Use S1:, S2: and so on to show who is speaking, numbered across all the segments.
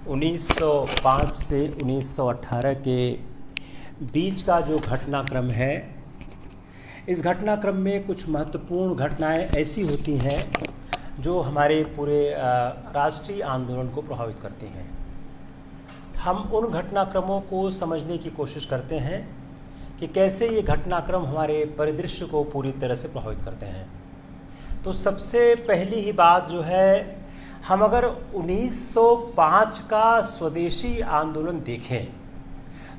S1: 1905 से 1918 के बीच का जो घटनाक्रम है, इस घटनाक्रम में कुछ महत्वपूर्ण घटनाएं ऐसी होती हैं जो हमारे पूरे राष्ट्रीय आंदोलन को प्रभावित करती हैं। हम उन घटनाक्रमों को समझने की कोशिश करते हैं कि कैसे ये घटनाक्रम हमारे परिदृश्य को पूरी तरह से प्रभावित करते हैं। तो सबसे पहली ही बात जो है, हम अगर 1905 का स्वदेशी आंदोलन देखें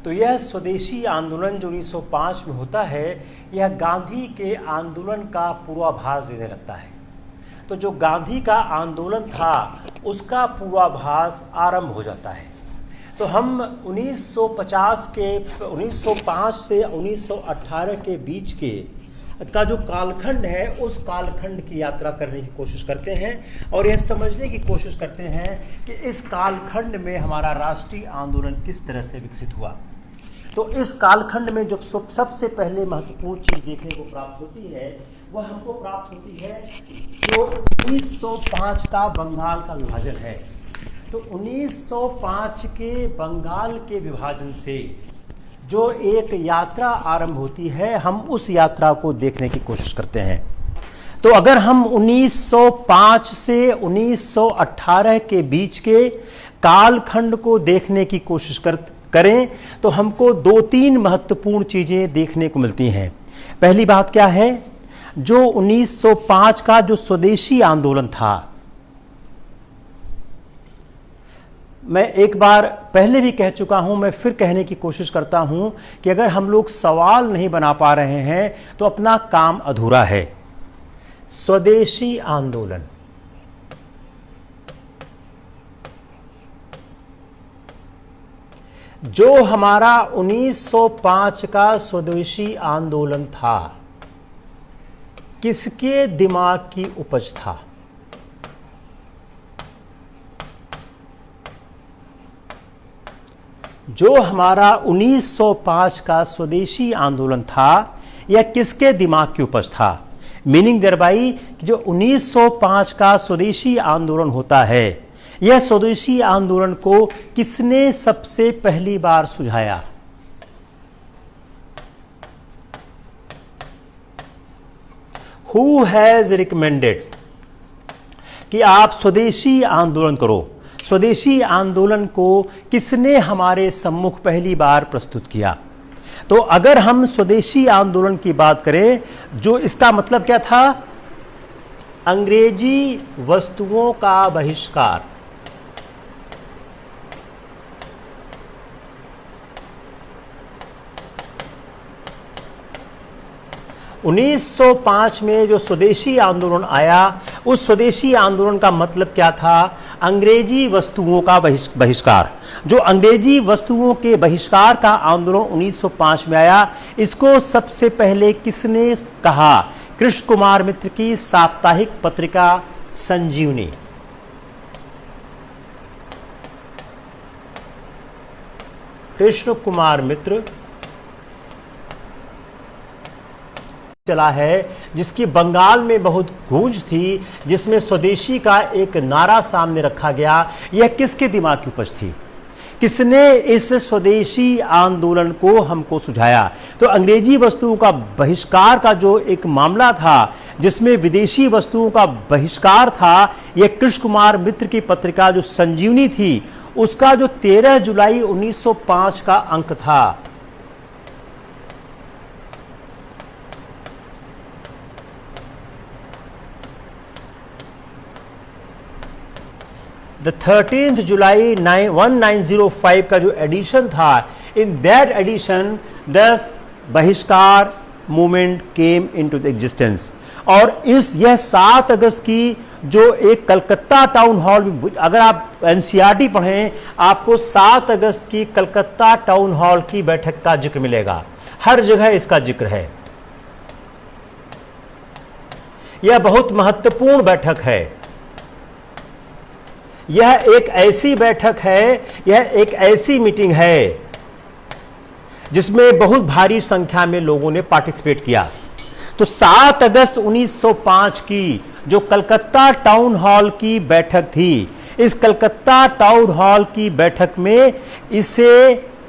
S1: तो यह स्वदेशी आंदोलन जो 1905 में होता है, यह गांधी के आंदोलन का पूर्वाभास देने लगता है। तो जो गांधी का आंदोलन था उसका पूर्वाभास आरंभ हो जाता है। तो हम 1905 से 1918 के बीच का जो कालखंड है, उस कालखंड की यात्रा करने की कोशिश करते हैं और यह समझने की कोशिश करते हैं कि इस कालखंड में हमारा राष्ट्रीय आंदोलन किस तरह से विकसित हुआ। तो इस कालखंड में जो सबसे पहले महत्वपूर्ण चीज़ देखने को प्राप्त होती है, वह हमको प्राप्त होती है जो 1905 का बंगाल का विभाजन है। तो 1905 के बंगाल के विभाजन से जो एक यात्रा आरंभ होती है, हम उस यात्रा को देखने की कोशिश करते हैं। तो अगर हम 1905 से 1918 के बीच के कालखंड को देखने की कोशिश करें तो हमको दो तीन महत्वपूर्ण चीजें देखने को मिलती हैं। पहली बात क्या है, जो 1905 का जो स्वदेशी आंदोलन था, मैं एक बार पहले भी कह चुका हूं, मैं फिर कहने की कोशिश करता हूं कि अगर हम लोग सवाल नहीं बना पा रहे हैं तो अपना काम अधूरा है। स्वदेशी आंदोलन, जो हमारा 1905 का स्वदेशी आंदोलन था, किसके दिमाग की उपज था? जो हमारा 1905 का स्वदेशी आंदोलन था, यह किसके दिमाग की उपज था? मीनिंग देयरबाई कि जो 1905 का स्वदेशी आंदोलन होता है, यह स्वदेशी आंदोलन को किसने सबसे पहली बार सुझाया? Who has recommended कि आप स्वदेशी आंदोलन करो? स्वदेशी आंदोलन को किसने हमारे सम्मुख पहली बार प्रस्तुत किया? तो अगर हम स्वदेशी आंदोलन की बात करें, जो इसका मतलब क्या था? अंग्रेजी वस्तुओं का बहिष्कार। उन्नीस 1905 में जो स्वदेशी आंदोलन आया, उस स्वदेशी आंदोलन का मतलब क्या था? अंग्रेजी वस्तुओं का बहिष्कार। जो अंग्रेजी वस्तुओं के बहिष्कार का आंदोलन 1905 में आया, इसको सबसे पहले किसने कहा? कृष्ण कुमार मित्र की साप्ताहिक पत्रिका संजीवनी। कृष्ण कुमार मित्र चला है, जिसकी बंगाल में बहुत गूंज थी, जिसमें स्वदेशी का एक नारा सामने रखा गया। यह किसके दिमाग की उपज थी? किसने इस स्वदेशी आंदोलन को हमको सुझाया? तो अंग्रेजी वस्तुओं का बहिष्कार का जो एक मामला था, जिसमें विदेशी वस्तुओं का बहिष्कार था, यह कृष्ण कुमार मित्र की पत्रिका जो संजीवनी थी, उसका जो 13 जुलाई 1905 का अंक था, द 13th जुलाई 1905 का जो एडिशन था, इन दैट एडिशन दस बहिष्कार movement came into the existence. और यह 7 अगस्त की जो एक कलकत्ता टाउन हॉल, अगर आप एनसीईआरटी पढ़ें, आपको 7 अगस्त की कलकत्ता टाउन हॉल की बैठक का जिक्र मिलेगा। हर जगह इसका जिक्र है। यह बहुत महत्वपूर्ण बैठक है। यह एक ऐसी बैठक है, यह एक ऐसी मीटिंग है जिसमें बहुत भारी संख्या में लोगों ने पार्टिसिपेट किया। तो 7 अगस्त 1905 की जो कलकत्ता टाउन हॉल की बैठक थी, इस कलकत्ता टाउन हॉल की बैठक में इसे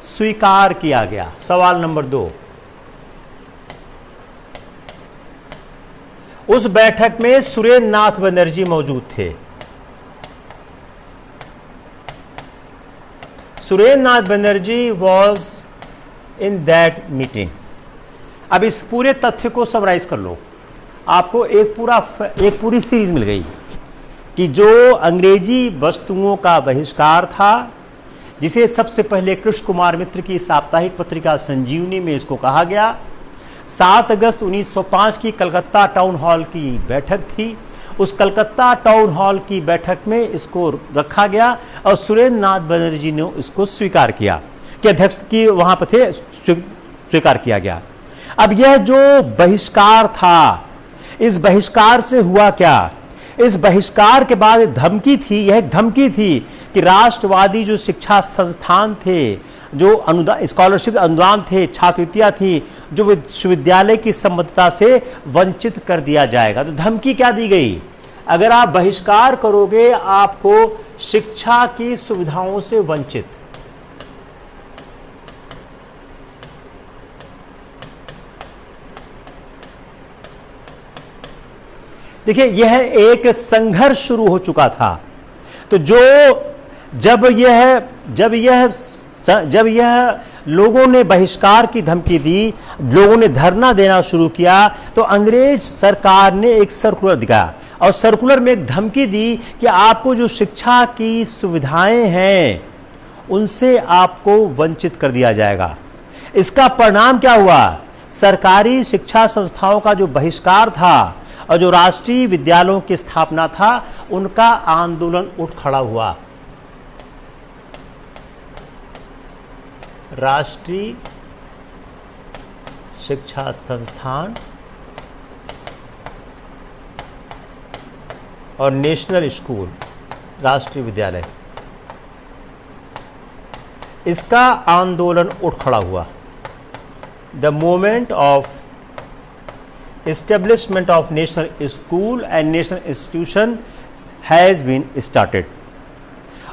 S1: स्वीकार किया गया। सवाल नंबर 2, उस बैठक में सुरेंद्र नाथ बनर्जी मौजूद थे। Surendra Nath Banerjee was in that meeting. अब इस पूरे तथ्य को समराइज कर लो, आपको एक पूरी सीरीज मिल गई कि जो अंग्रेजी वस्तुओं का बहिष्कार था, जिसे सबसे पहले कृष्ण कुमार मित्र की साप्ताहिक पत्रिका संजीवनी में इसको कहा गया। 7 अगस्त 1905 की कलकत्ता टाउन हॉल की बैठक थी। उस कलकत्ता टाउन हॉल की बैठक में इसको रखा गया और सुरेंद्र नाथ बनर्जी ने इसको स्वीकार किया कि अध्यक्ष की वहां पर थे, स्वीकार किया गया। अब यह जो बहिष्कार था, इस बहिष्कार से हुआ क्या? इस बहिष्कार के बाद धमकी थी, यह एक धमकी थी कि राष्ट्रवादी जो शिक्षा संस्थान थे, जो अनुदान स्कॉलरशिप अनुदान थे, छात्रवृत्तियां थी, जो विश्वविद्यालय की संबद्धता से वंचित कर दिया जाएगा। तो धमकी क्या दी गई? अगर आप बहिष्कार करोगे आपको शिक्षा की सुविधाओं से वंचित। देखिए, यह एक संघर्ष शुरू हो चुका था। तो जब यह लोगों ने बहिष्कार की धमकी दी, लोगों ने धरना देना शुरू किया, तो अंग्रेज सरकार ने एक सर्कुलर दिया और सर्कुलर में एक धमकी दी कि आपको जो शिक्षा की सुविधाएं हैं उनसे आपको वंचित कर दिया जाएगा। इसका परिणाम क्या हुआ? सरकारी शिक्षा संस्थाओं का जो बहिष्कार था और जो राष्ट्रीय विद्यालयों की स्थापना था, उनका आंदोलन उठ खड़ा हुआ। राष्ट्रीय शिक्षा संस्थान और नेशनल स्कूल, राष्ट्रीय विद्यालय, इसका आंदोलन उठ खड़ा हुआ। The movement of establishment of national school and national institution has been started.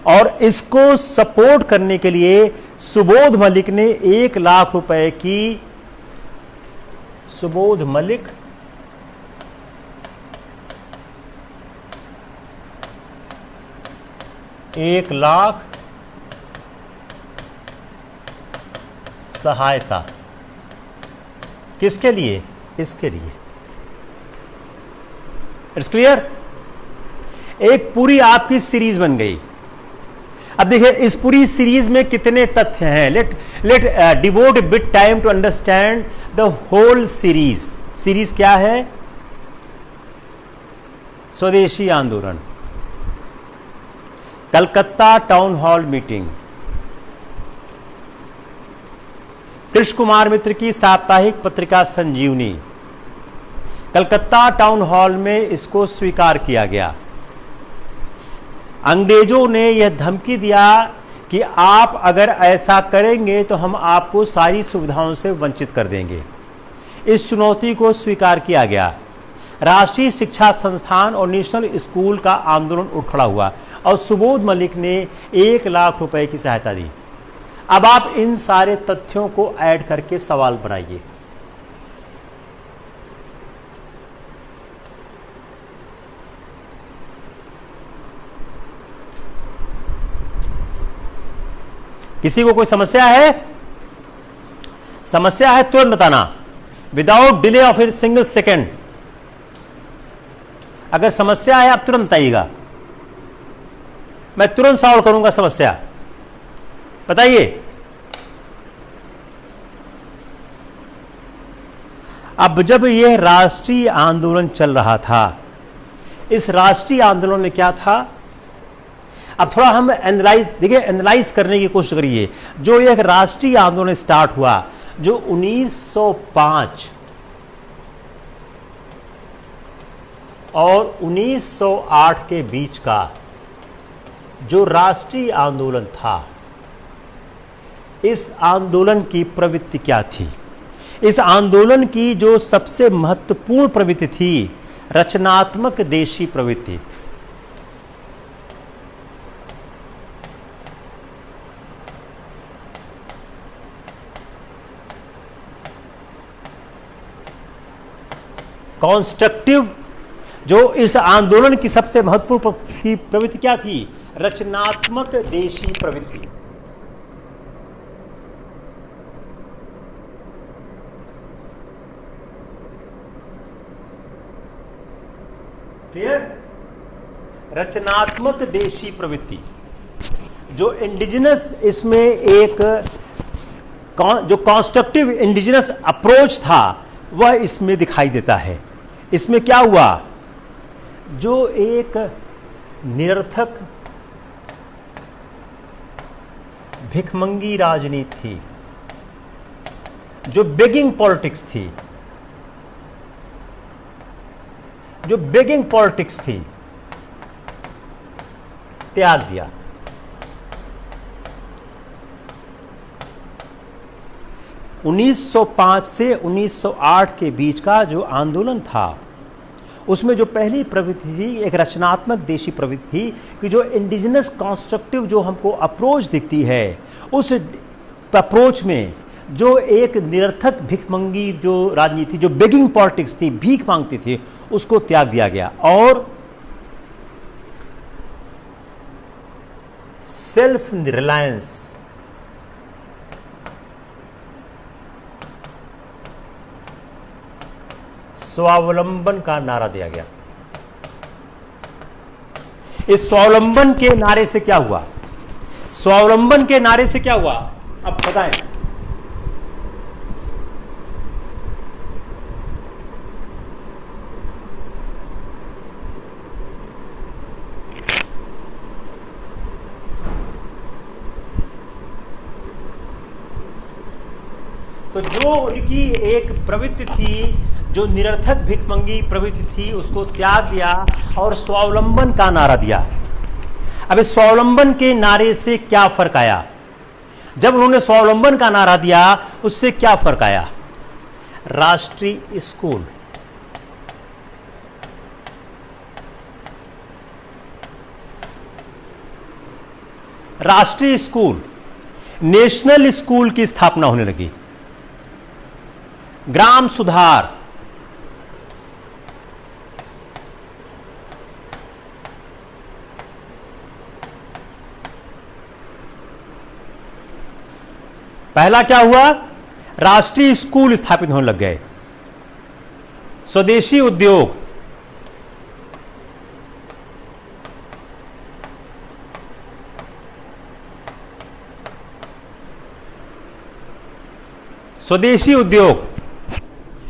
S1: और इसको सपोर्ट करने के लिए सुबोध मलिक ने 1 लाख रुपए की, सुबोध मलिक एक लाख सहायता, किसके लिए? इसके लिए। It's clear? एक पूरी आपकी सीरीज बन गई। अब देखिए, इस पूरी सीरीज में कितने तथ्य हैं। Let devote bit time to understand the whole series. Series क्या है? स्वदेशी आंदोलन, Calcutta town hall meeting, Krishna Kumar Mitra की साप्ताहिक पत्रिका संजीवनी, कलकत्ता टाउन हॉल में इसको स्वीकार किया गया। अंग्रेजों ने यह धमकी दिया कि आप अगर ऐसा करेंगे तो हम आपको सारी सुविधाओं से वंचित कर देंगे। इस चुनौती को स्वीकार किया गया। राष्ट्रीय शिक्षा संस्थान और नेशनल स्कूल का आंदोलन उठ खड़ा हुआ और सुबोध मलिक ने 1 लाख रुपए की सहायता दी। अब आप इन सारे तथ्यों को ऐड करके सवाल बनाइए। किसी को कोई समस्या है? समस्या है तुरंत बताना, without delay of a single second. अगर समस्या है आप तुरंत बताइएगा, मैं तुरंत सॉल्व करूंगा समस्या। बताइए। अब जब यह राष्ट्रीय आंदोलन चल रहा था, इस राष्ट्रीय आंदोलन में क्या था? अब थोड़ा हम एनालाइज करने की कोशिश करिए। जो यह राष्ट्रीय आंदोलन स्टार्ट हुआ, जो 1905 और 1908 के बीच का जो राष्ट्रीय आंदोलन था, इस आंदोलन की प्रवृत्ति क्या थी? इस आंदोलन की जो सबसे महत्वपूर्ण प्रवृत्ति थी, रचनात्मक देशी प्रवृत्ति। कॉन्स्ट्रक्टिव, जो इस आंदोलन की सबसे महत्वपूर्ण प्रवृत्ति क्या थी? रचनात्मक देशी प्रवृत्ति। क्लियर? रचनात्मक देशी प्रवृत्ति, जो इंडिजिनस, इसमें एक जो कॉन्स्ट्रक्टिव इंडिजिनस अप्रोच था वह इसमें दिखाई देता है। इसमें क्या हुआ? जो एक निरर्थक भिखमंगी राजनीति थी, जो बेगिंग पॉलिटिक्स थी, त्याग दिया। (1905 से 1908 के बीच का जो आंदोलन था, उसमें जो पहली प्रवृत्ति थी एक रचनात्मक देशी प्रवृत्ति थी कि जो इंडिजिनस कॉन्स्ट्रक्टिव जो हमको अप्रोच दिखती है, उस अप्रोच में जो एक निरर्थक भिखमंगी जो राजनीति, जो बेगिंग पॉलिटिक्स थी, भीख मांगती थी, उसको त्याग दिया गया और सेल्फ रिलायंस, स्वावलंबन का नारा दिया गया। इस स्वावलंबन के नारे से क्या हुआ? स्वावलंबन के नारे से क्या हुआ? अब बताएं। तो जो उनकी एक प्रवृत्ति थी, जो निरर्थक भिखमंगी प्रवृत्ति थी, उसको त्याग दिया और स्वावलंबन का नारा दिया। अब इस स्वावलंबन के नारे से क्या फर्क आया? जब उन्होंने स्वावलंबन का नारा दिया, उससे क्या फर्क आया? राष्ट्रीय स्कूल, नेशनल स्कूल की स्थापना होने लगी। ग्राम सुधार, पहला क्या हुआ? राष्ट्रीय स्कूल स्थापित होने लग गए। स्वदेशी उद्योग,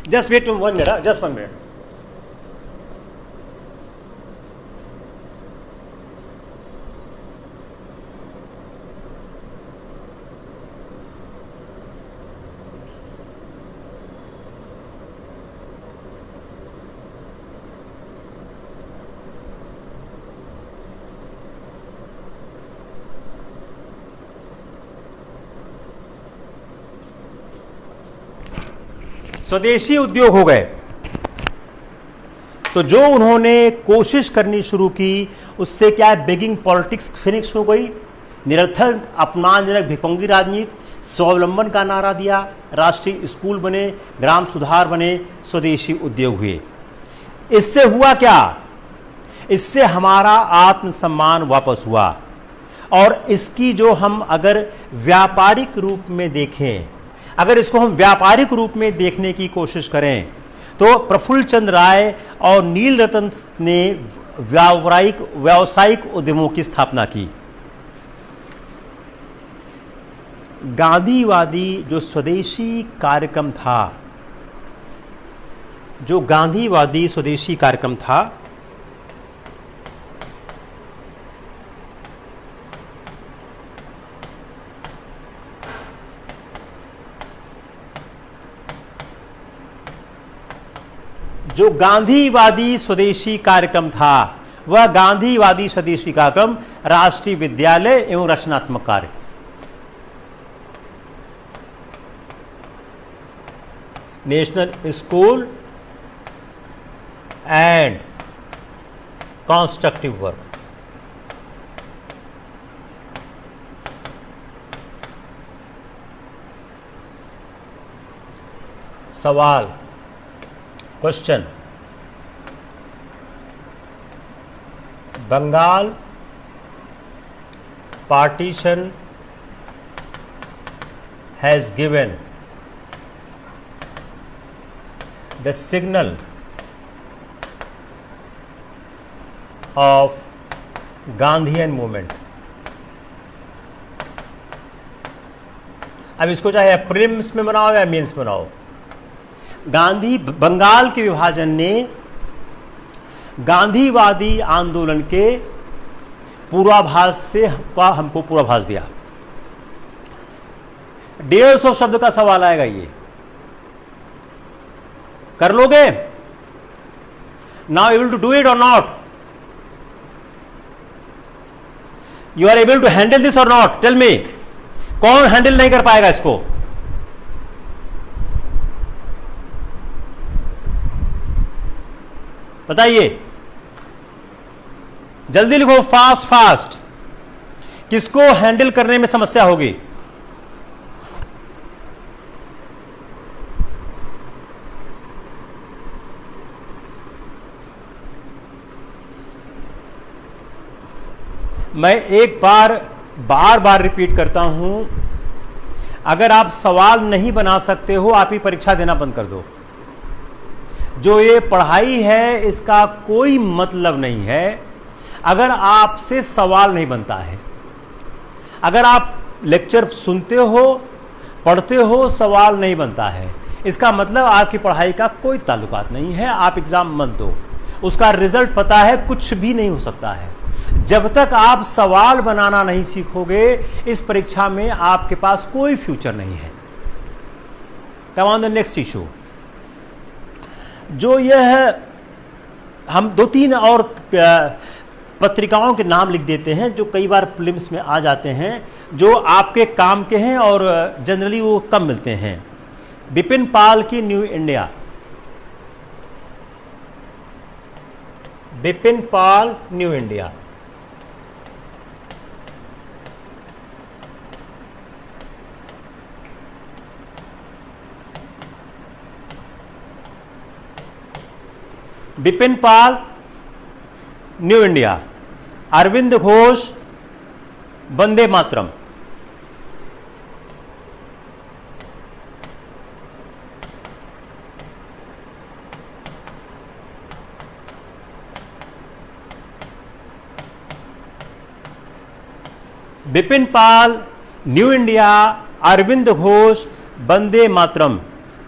S1: just wait 1 minute, just 1 minute. स्वदेशी उद्योग हो गए। तो जो उन्होंने कोशिश करनी शुरू की, उससे क्या है? बेगिंग पॉलिटिक्स फिनिश हो गई, निरर्थक अपमानजनक भिखमंगी राजनीति, स्वावलंबन का नारा दिया, राष्ट्रीय स्कूल बने, ग्राम सुधार बने, स्वदेशी उद्योग हुए। इससे हुआ क्या? इससे हमारा आत्मसम्मान वापस हुआ। और इसकी जो हम अगर व्यापारिक रूप में देखें, अगर इसको हम व्यापारिक रूप में देखने की कोशिश करें, तो प्रफुल्ल चंद्र राय और नील रतन ने व्यावसायिक उद्यमों की स्थापना की। गांधीवादी जो स्वदेशी कार्यक्रम था, जो गांधीवादी स्वदेशी कार्यक्रम था, जो गांधीवादी स्वदेशी कार्यक्रम था, वह गांधीवादी स्वदेशी कार्यक्रम राष्ट्रीय विद्यालय एवं रचनात्मक कार्य, national school and constructive work. सवाल, question, Bengal partition has given the signal of Gandhian movement. अब इसको चाहे प्रीलिम्स में बनाओ या मेंस में बनाओ, बंगाल के विभाजन ने गांधीवादी आंदोलन के पूर्वाभास से हमको पूर्वाभास दिया। 150 शब्द का सवाल आएगा, ये कर लोगे? Now able to do it or not? You are able to handle this or not? Tell me, कौन हैंडल नहीं कर पाएगा इसको? बताइए, जल्दी लिखो, फास्ट फास्ट। किसको हैंडल करने में समस्या होगी? मैं एक बार बार रिपीट करता हूं, अगर आप सवाल नहीं बना सकते हो, आप ही परीक्षा देना बंद कर दो। जो ये पढ़ाई है इसका कोई मतलब नहीं है अगर आपसे सवाल नहीं बनता है। अगर आप लेक्चर सुनते हो, पढ़ते हो, सवाल नहीं बनता है, इसका मतलब आपकी पढ़ाई का कोई ताल्लुकात नहीं है। आप एग्जाम मत दो, उसका रिजल्ट पता है कुछ भी नहीं हो सकता है। जब तक आप सवाल बनाना नहीं सीखोगे, इस परीक्षा में आपके पास कोई फ्यूचर नहीं है। कम ऑन द नेक्स्ट इशू। जो यह हम 2-3 और पत्रिकाओं के नाम लिख देते हैं जो कई बार प्रीलिम्स में आ जाते हैं, जो आपके काम के हैं और जनरली वो कम मिलते हैं। बिपिन पाल की न्यू इंडिया, बिपिन पाल न्यू इंडिया। बिपिन पाल न्यू इंडिया। अरविंद घोष वंदे मातरम। बिपिन पाल न्यू इंडिया, अरविंद घोष वंदे मातरम,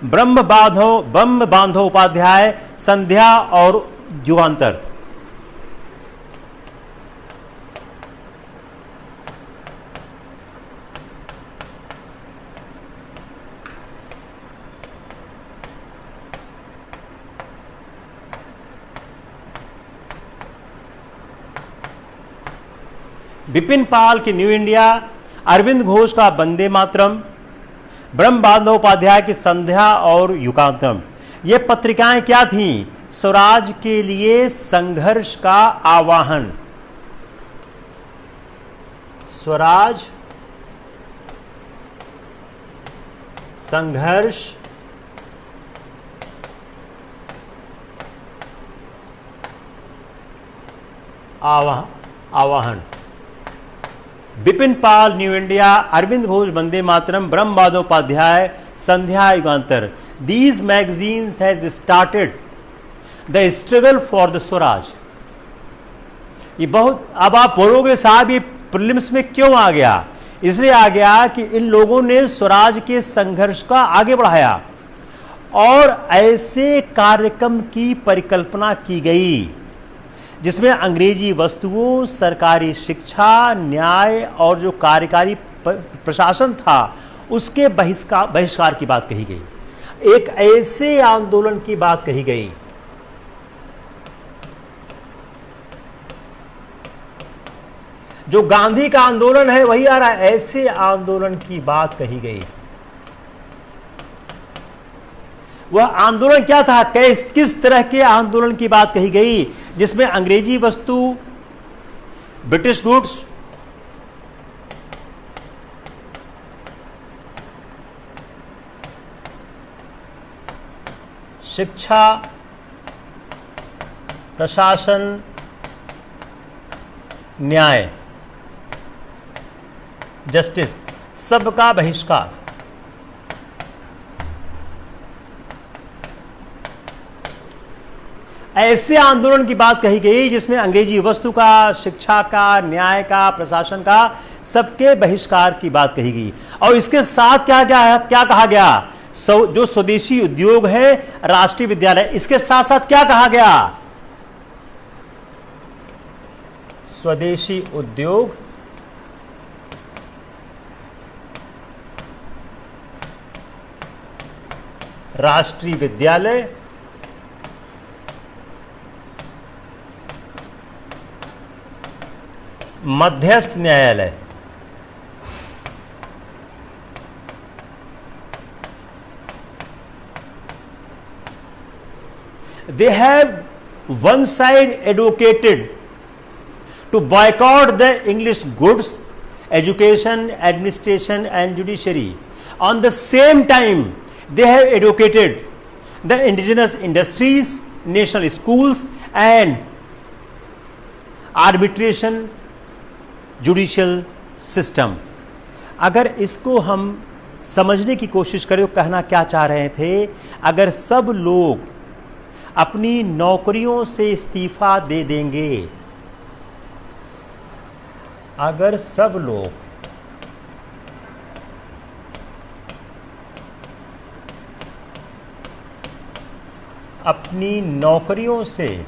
S1: ब्रह्म बांधव उपाध्याय संध्या और युगांतर। बिपिन पाल की न्यू इंडिया, अरविंद घोष का वंदे मातरम, ब्रह्म बांधव उपाध्याय की संध्या और युगांतरम। ये पत्रिकाएं क्या थीं? स्वराज के लिए संघर्ष का आह्वान। स्वराज संघर्ष आह्वान। बिपिन पाल न्यू इंडिया, अरविंद घोष वंदे मातरम, ब्रह्म बांधव उपाध्याय संध्या युगांतर। These magazines has started the struggle for the Swaraj. ये बहुत, अब आप बोलोगे साहब ये प्रीलिम्स में क्यों आ गया? इसलिए आ गया कि इन लोगों ने स्वराज के संघर्ष का आगे बढ़ाया और ऐसे कार्यक्रम की परिकल्पना की गई जिसमें अंग्रेजी वस्तुओं, सरकारी शिक्षा, न्याय और जो कार्यकारी प्रशासन था उसके बहिष्कार की बात कही गई। एक ऐसे आंदोलन की बात कही गई जो गांधी का आंदोलन है वही आ रहा है, ऐसे आंदोलन की बात कही गई। वह आंदोलन क्या था? किस तरह के आंदोलन की बात कही गई जिसमें अंग्रेजी वस्तु, ब्रिटिश गुड्स, शिक्षा, प्रशासन, न्याय, जस्टिस, सबका बहिष्कार। ऐसे आंदोलन की बात कही गई जिसमें अंग्रेजी वस्तु का, शिक्षा का, न्याय का, प्रशासन का, सबके बहिष्कार की बात कही गई। और इसके साथ क्या क्या क्या कहा गया? जो स्वदेशी उद्योग है, राष्ट्रीय विद्यालय, इसके साथ साथ क्या कहा गया? स्वदेशी उद्योग, राष्ट्रीय विद्यालय, मध्यस्थ न्यायालय। They have one side advocated to boycott the English goods, education, administration and judiciary. On the same time, they have advocated the indigenous industries, national schools and arbitration judicial system. अगर इसको हम समझने की कोशिश करें तो कहना क्या चाह रहे थे? अगर सब लोग अपनी नौकरियों से इस्तीफा दे देंगे, अगर सब लोग अपनी नौकरियों से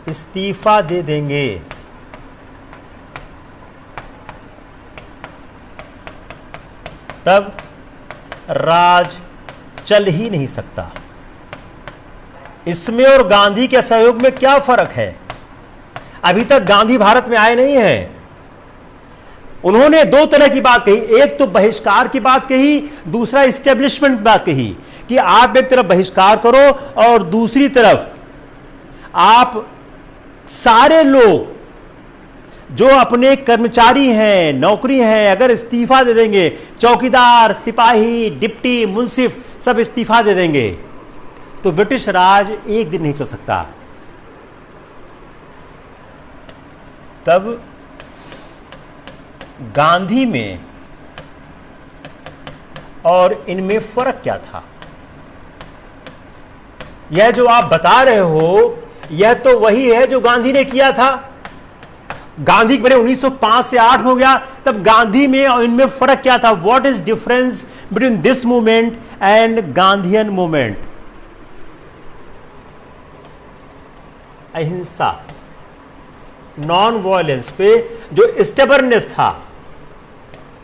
S1: इस्तीफा दे देंगे, तब राज चल ही नहीं सकता। इसमें और गांधी के सहयोग में क्या फर्क है? अभी तक गांधी भारत में आए नहीं हैं। उन्होंने दो तरह की बात कही, एक तो बहिष्कार की बात कही, दूसरा इस्टेब्लिशमेंट की बात कही कि आप एक तरफ बहिष्कार करो और दूसरी तरफ आप सारे लोग जो अपने कर्मचारी हैं, नौकरी हैं, अगर इस्तीफा दे देंगे, चौकीदार, सिपाही, डिप्टी, मुंसिफ सब इस्तीफा दे देंगे, तो ब्रिटिश राज एक दिन नहीं चल सकता। तब गांधी में और इनमें फर्क क्या था? यह जो आप बता रहे हो, यह तो वही है जो गांधी ने किया था। गांधी के 1905 से 8 हो गया, तब गांधी में और इनमें फर्क क्या था? What is difference between this movement and Gandhian movement? अहिंसा, नॉन वायलेंस पे जो स्टेबर्नेस था,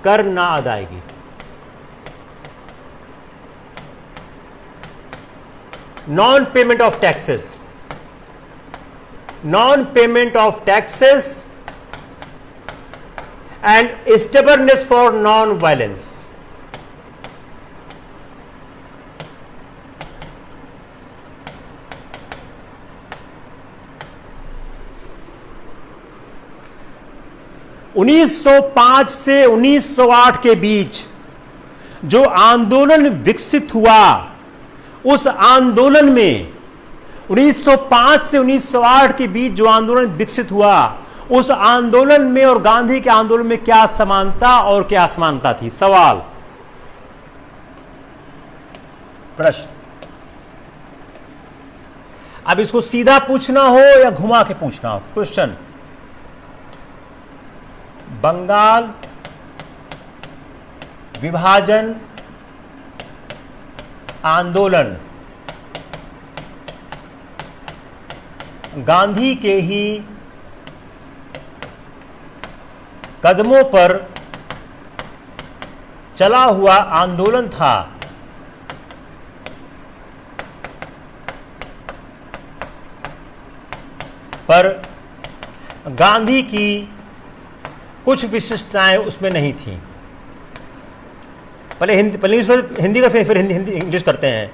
S1: कर ना अदायगी, non payment of taxes, non-payment of taxes and stubbornness for non-violence. (1905 से 1908 के बीच जो आंदोलन विकसित हुआ, उस आंदोलन में 1905 से 1908 के बीच जो आंदोलन विकसित हुआ, उस आंदोलन में और गांधी के आंदोलन में क्या समानता और क्या असमानता थी? सवाल, प्रश्न। अब इसको सीधा पूछना हो या घुमा के पूछना हो? क्वेश्चन, बंगाल विभाजन आंदोलन गांधी के ही कदमों पर चला हुआ आंदोलन था, पर गांधी की कुछ विशिष्टताएं उसमें नहीं थी। पहले हिंदी का फिर हिंदी इंग्लिश करते हैं।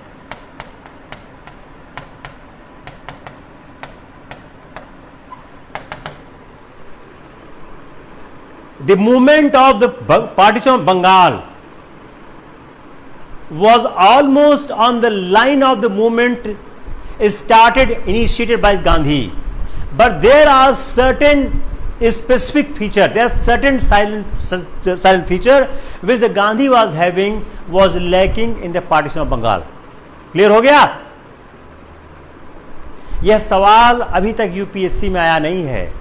S1: The movement of the partition of Bengal was almost on the line of the movement started initiated by Gandhi, but there are certain specific feature, there are certain silent feature which the Gandhi was having was lacking in the partition of Bengal. Clear हो गया? यह सवाल अभी तक UPSC में आया नहीं है,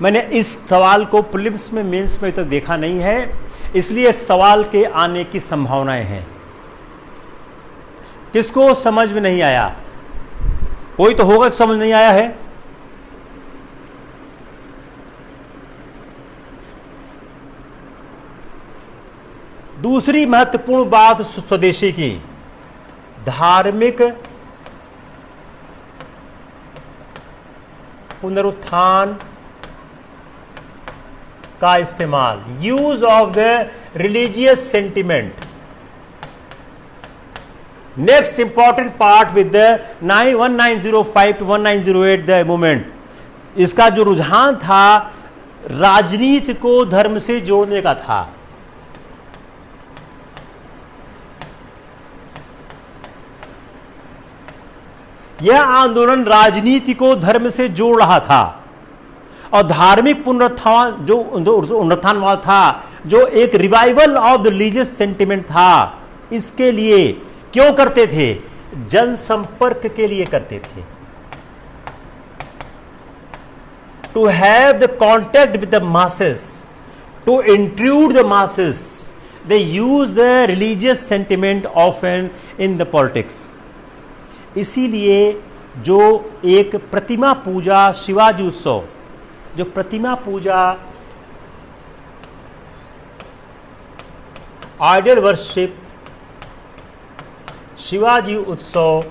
S1: मैंने इस सवाल को प्रीलिम्स में मेंस में अभी तक देखा नहीं है, इसलिए सवाल के आने की संभावनाएं हैं। किसको समझ में नहीं आया? कोई तो होगा समझ नहीं आया है। दूसरी महत्वपूर्ण बात स्वदेशी की, धार्मिक पुनरुत्थान का इस्तेमाल, use of the religious sentiment. Next important part with the 1905 to 1908 the movement, इसका जो रुझान था राजनीति को धर्म से जोड़ने का था। यह आंदोलन राजनीति को धर्म से जोड़ रहा था और धार्मिक पुनरुत्थान पुनरुत्थानवाद था, जो एक revival of the religious sentiment था। इसके लिए क्यों करते थे? जनसंपर्क के लिए करते थे। To have the contact with the masses, to intrude the masses, they use the religious sentiment often in the politics. इसीलिए जो एक प्रतिमा पूजा शिवाजी उत्सव, जो प्रतिमा पूजा आइडल वर्शिप शिवाजी उत्सव,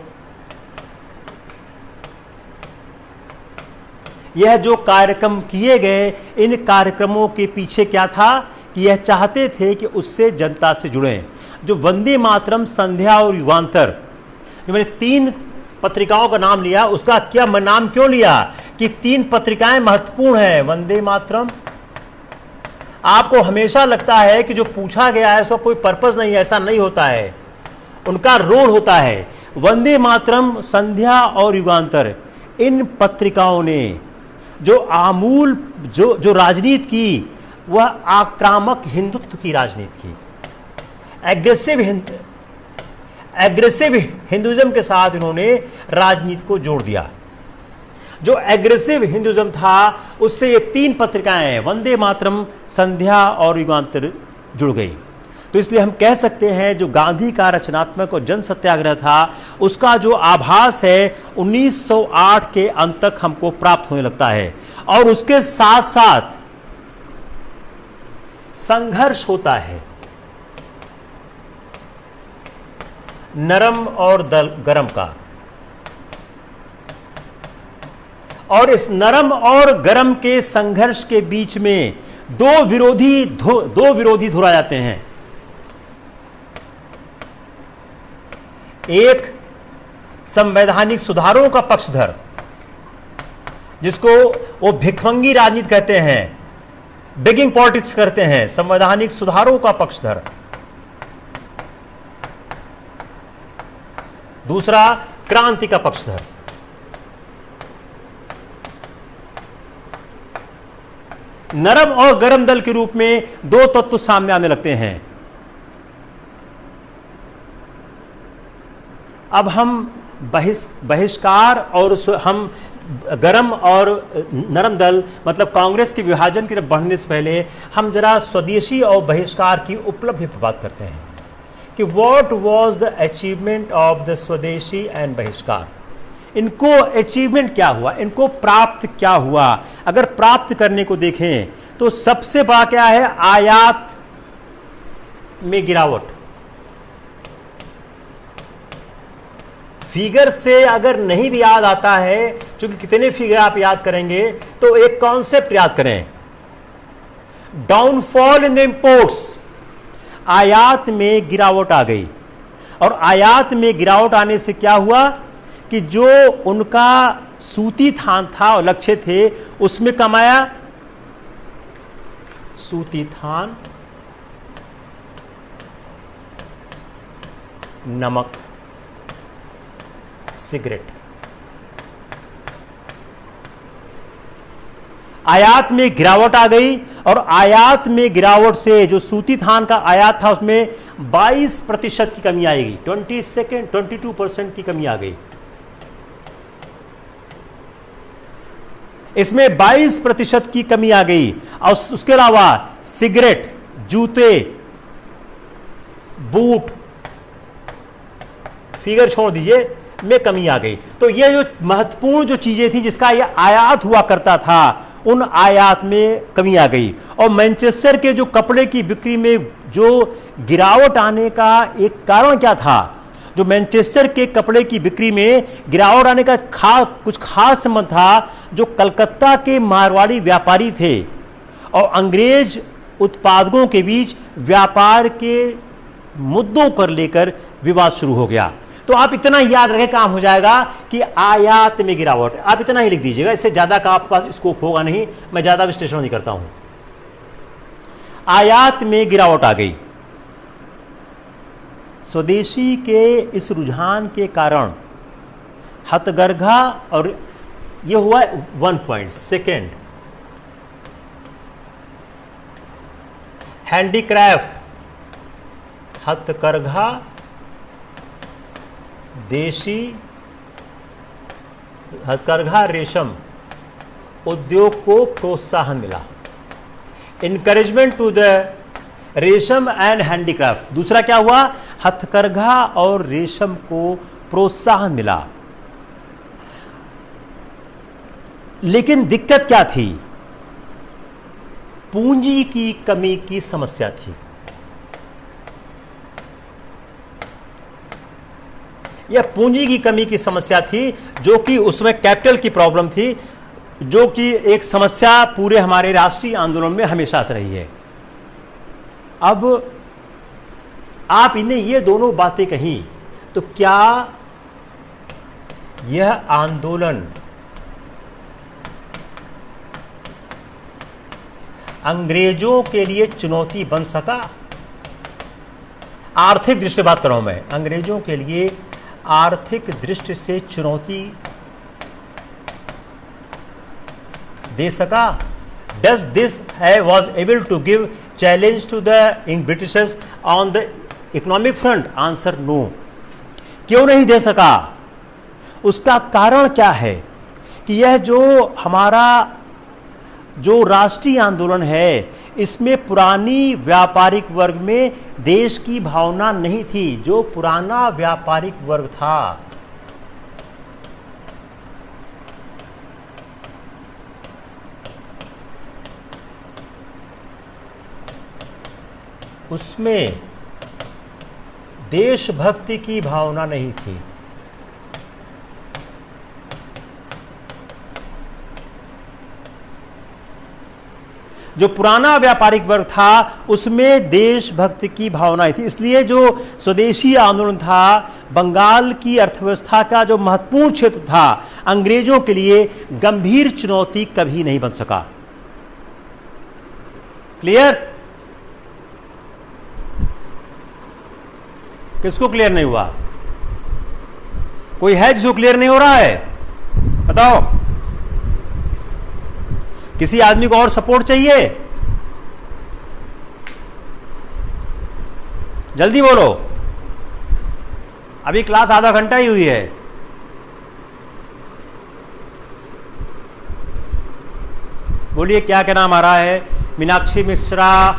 S1: यह जो कार्यक्रम किए गए, इन कार्यक्रमों के पीछे क्या था कि यह चाहते थे कि उससे जनता से जुड़ें। जो वंदे मातरम, संध्या और युगांतर, जो मैंने 3 पत्रिकाओं का नाम लिया, उसका क्या नाम क्यों लिया कि 3 पत्रिकाएं महत्वपूर्ण हैं। वंदे मातरम, आपको हमेशा लगता है कि जो पूछा गया है उसका कोई पर्पस नहीं है, ऐसा नहीं होता है, उनका रोल होता है। वंदे मातरम, संध्या और युगांतर, इन पत्रिकाओं ने जो आमूल जो राजनीति की, वह आक्रामक हिंदुत्व की राजनीति की, एग्रेसिव हिंदुइज्म के साथ इन्होंने राजनीति को जोड़ दिया। जो एग्रेसिव हिंदुइज्म था उससे ये 3 पत्रिकाएं, वंदे मातरम, संध्या और युगांतर, जुड़ गई। तो इसलिए हम कह सकते हैं जो गांधी का रचनात्मक और जन सत्याग्रह था, उसका जो आभास है 1908 के अंत तक हमको प्राप्त होने लगता है। और उसके साथ साथ संघर्ष होता है नरम और गरम का, और इस नरम और गरम के संघर्ष के बीच में दो विरोधी धुरा जाते हैं। एक संवैधानिक सुधारों का पक्षधर, जिसको वो भिखमंगी राजनीति कहते हैं, बेगिंग पॉलिटिक्स करते हैं, संवैधानिक सुधारों का पक्षधर। दूसरा क्रांति का पक्षधर। नरम और गरम दल के रूप में 2 तत्व सामने आने लगते हैं। अब हम बहिष्कार और हम गरम और नरम दल, मतलब कांग्रेस के विभाजन की तरफ बढ़ने से पहले हम जरा स्वदेशी और बहिष्कार की उपलब्धि पर बात करते हैं कि what was the achievement of the स्वदेशी एंड बहिष्कार। इनको अचीवमेंट क्या हुआ, इनको प्राप्त क्या हुआ। अगर प्राप्त करने को देखें तो सबसे बड़ा क्या है, आयात में गिरावट। फिगर से अगर नहीं भी याद आता है, क्योंकि कितने फिगर आप याद करेंगे, तो एक कॉन्सेप्ट याद करें, डाउनफॉल इन द इंपोर्ट्स। आयात में गिरावट आ गई, और आयात में गिरावट आने से क्या हुआ कि जो उनका सूती थान था और लक्ष्य थे, उसमें कमाया सूती थान, नमक। सिगरेट। आयात में गिरावट आ गई और आयात में गिरावट से जो सूती थान का आयात था उसमें 22% की कमी आएगी, 22% की कमी आ गई। इसमें 22% की कमी आ गई और उसके अलावा सिगरेट, जूते, बूट, फिगर छोड़ दीजिए, में कमी आ गई। तो ये जो महत्वपूर्ण जो चीजें थी जिसका ये आयात हुआ करता था, उन आयात में कमी आ गई। और मैनचेस्टर के जो कपड़े की बिक्री में जो गिरावट आने का एक कारण क्या था? जो मैनचेस्टर के कपड़े की बिक्री में गिरावट आने का कुछ खास संबंध था। जो कलकत्ता के मारवाड़ी व्यापारी थे और अंग्रेज उत्पादकों के बीच व्यापार के मुद्दों पर लेकर विवाद शुरू हो गया। तो आप इतना याद रखें, काम हो जाएगा कि आयात में गिरावट, आप इतना ही लिख दीजिएगा, इससे ज्यादा का आपके पास स्कोप होगा नहीं, मैं ज्यादा विश्लेषण नहीं करता हूं। आयात में गिरावट आ गई। स्वदेशी के इस रुझान के कारण हथकरघा, और यह हुआ 1 पॉइंट। सेकेंड, हैंडीक्राफ्ट, हथकरघा, देशी हथकरघा, रेशम उद्योग को प्रोत्साहन मिला। इनकरेजमेंट टू द रेशम एंड हैंडीक्राफ्ट। दूसरा क्या हुआ? हथकरघा और रेशम को प्रोत्साहन मिला। लेकिन दिक्कत क्या थी? पूंजी की कमी की समस्या थी। यह पूंजी की कमी की समस्या थी, जो कि उसमें कैपिटल की प्रॉब्लम थी, जो कि एक समस्या पूरे हमारे राष्ट्रीय आंदोलन में हमेशा से रही है। अब आप इन्हें ये दोनों बातें कहीं, तो क्या यह आंदोलन अंग्रेजों के लिए चुनौती बन सका? आर्थिक दृष्टि से बात कर रहा हूं मैं, अंग्रेजों के लिए आर्थिक दृष्टि से चुनौती दे सका? Does this was able to give challenge to the Britishers on the economic front? Answer no. क्यों नहीं दे सका? उसका कारण क्या है कि यह जो हमारा जो राष्ट्रीय आंदोलन है, इसमें पुरानी व्यापारिक वर्ग में देश की भावना नहीं थी। जो पुराना व्यापारिक वर्ग था, उसमें देशभक्ति की भावना नहीं थी। जो पुराना व्यापारिक वर्ग था उसमें देशभक्ति की भावना थी। इसलिए जो स्वदेशी आंदोलन था, बंगाल की अर्थव्यवस्था का जो महत्वपूर्ण क्षेत्र था, अंग्रेजों के लिए गंभीर चुनौती कभी नहीं बन सका। क्लियर? किसको क्लियर नहीं हुआ? कोई है जिसको क्लियर नहीं हो रहा है? बताओ। किसी आदमी को और सपोर्ट चाहिए? जल्दी बोलो, अभी क्लास आधा घंटा ही हुई है। बोलिए क्या क्या नाम आ रहा है? मीनाक्षी मिश्रा,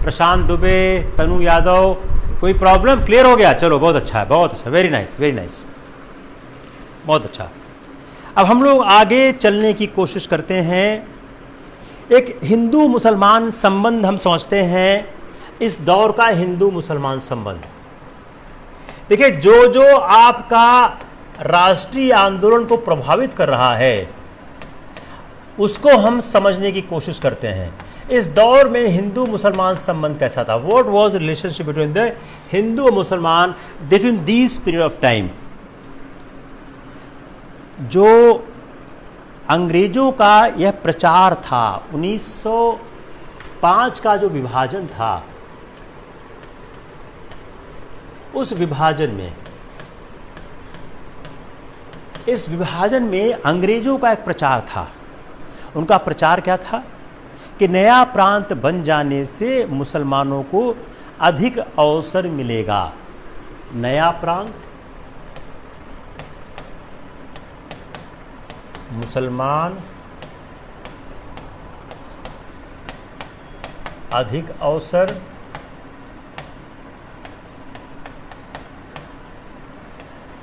S1: प्रशांत दुबे, तनु यादव। कोई प्रॉब्लम? क्लियर हो गया? चलो बहुत अच्छा है, बहुत अच्छा, वेरी नाइस, वेरी नाइस, बहुत अच्छा। अब हम लोग आगे चलने की कोशिश करते हैं। एक हिंदू मुसलमान संबंध हम समझते हैं, इस दौर का हिंदू मुसलमान संबंध। देखिए, जो जो आपका राष्ट्रीय आंदोलन को प्रभावित कर रहा है उसको हम समझने की कोशिश करते हैं। इस दौर में हिंदू मुसलमान संबंध कैसा था? What was relationship between the Hindu और मुसलमान during this period of time? जो अंग्रेजों का यह प्रचार था, 1905 का जो विभाजन था, उस विभाजन में इस विभाजन में अंग्रेजों का एक प्रचार था। उनका प्रचार क्या था कि नया प्रांत बन जाने से मुसलमानों को अधिक अवसर मिलेगा। नया प्रांत, मुसलमान अधिक अवसर,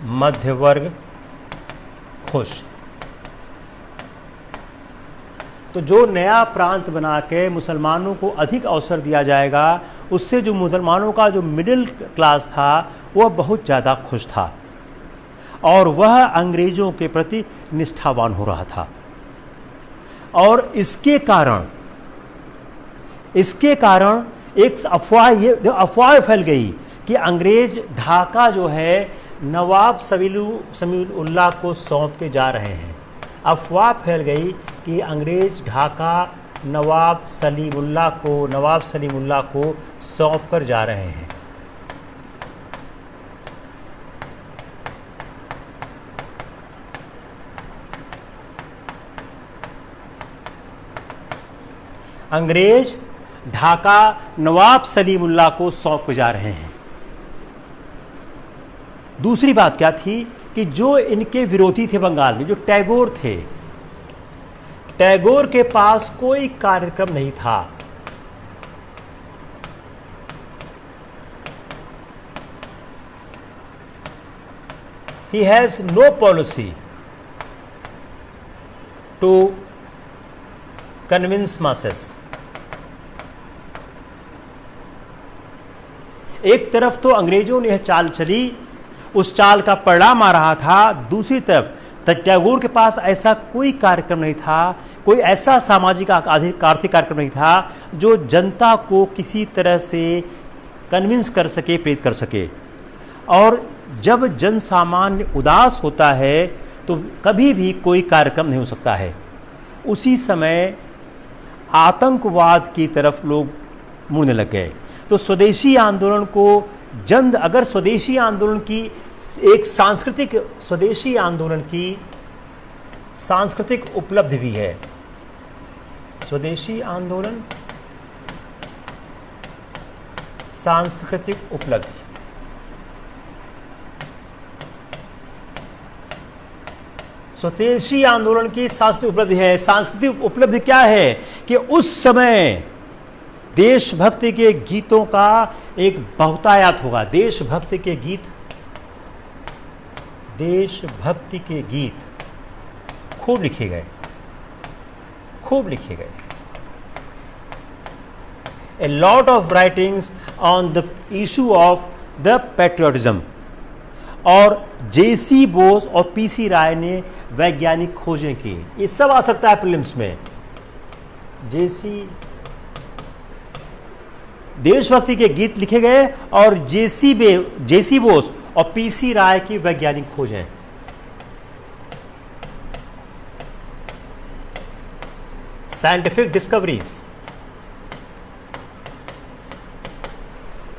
S1: मध्य वर्ग खुश। तो जो नया प्रांत बना के मुसलमानों को अधिक अवसर दिया जाएगा, उससे जो मुसलमानों का जो मिडिल क्लास था वह बहुत ज़्यादा खुश था और वह अंग्रेज़ों के प्रति निष्ठावान हो रहा था। और इसके कारण एक अफवाह फैल गई कि अंग्रेज ढाका जो है नवाब समीउल्लाह को सौंप के जा रहे हैं। अफवाह फैल गई कि अंग्रेज ढाका नवाब सलीमुल्लाह को सौंप कर जा रहे हैं। अंग्रेज ढाका नवाब सलीमुल्लाह को सौंप के जा रहे हैं। दूसरी बात क्या थी कि जो इनके विरोधी थे बंगाल में, जो टैगोर थे, टैगोर के पास कोई कार्यक्रम नहीं था। He has no policy to convince masses. एक तरफ तो अंग्रेजों ने यह चाल चली, उस चाल का परिणाम आ रहा था। दूसरी तरफ टैगोर के पास ऐसा कोई कार्यक्रम नहीं था, कोई ऐसा सामाजिक आर्थिक कार्यक्रम नहीं था जो जनता को किसी तरह से कन्विंस कर सके, प्रेरित कर सके। और जब जन सामान्य उदास होता है तो कभी भी कोई कार्यक्रम नहीं हो सकता है। उसी समय आतंकवाद की तरफ लोग मुड़ने लग गए। तो स्वदेशी आंदोलन को अगर स्वदेशी आंदोलन की एक स्वदेशी आंदोलन की सांस्कृतिक उपलब्धि भी है। स्वदेशी आंदोलन सांस्कृतिक उपलब्धि। स्वदेशी आंदोलन की सांस्कृतिक उपलब्धि है। सांस्कृतिक उपलब्धि क्या है कि उस समय देशभक्ति के गीतों का एक बहुतायत होगा। देशभक्ति के गीत खूब लिखे गए। A lot of writings on the issue of the patriotism। और जेसी बोस और पीसी राय ने वैज्ञानिक खोजें की। ये सब आ सकता है प्रीलिम्स में। देशभक्ति के गीत लिखे गए और जेसी बोस और पीसी राय की वैज्ञानिक खोजें। Scientific discoveries.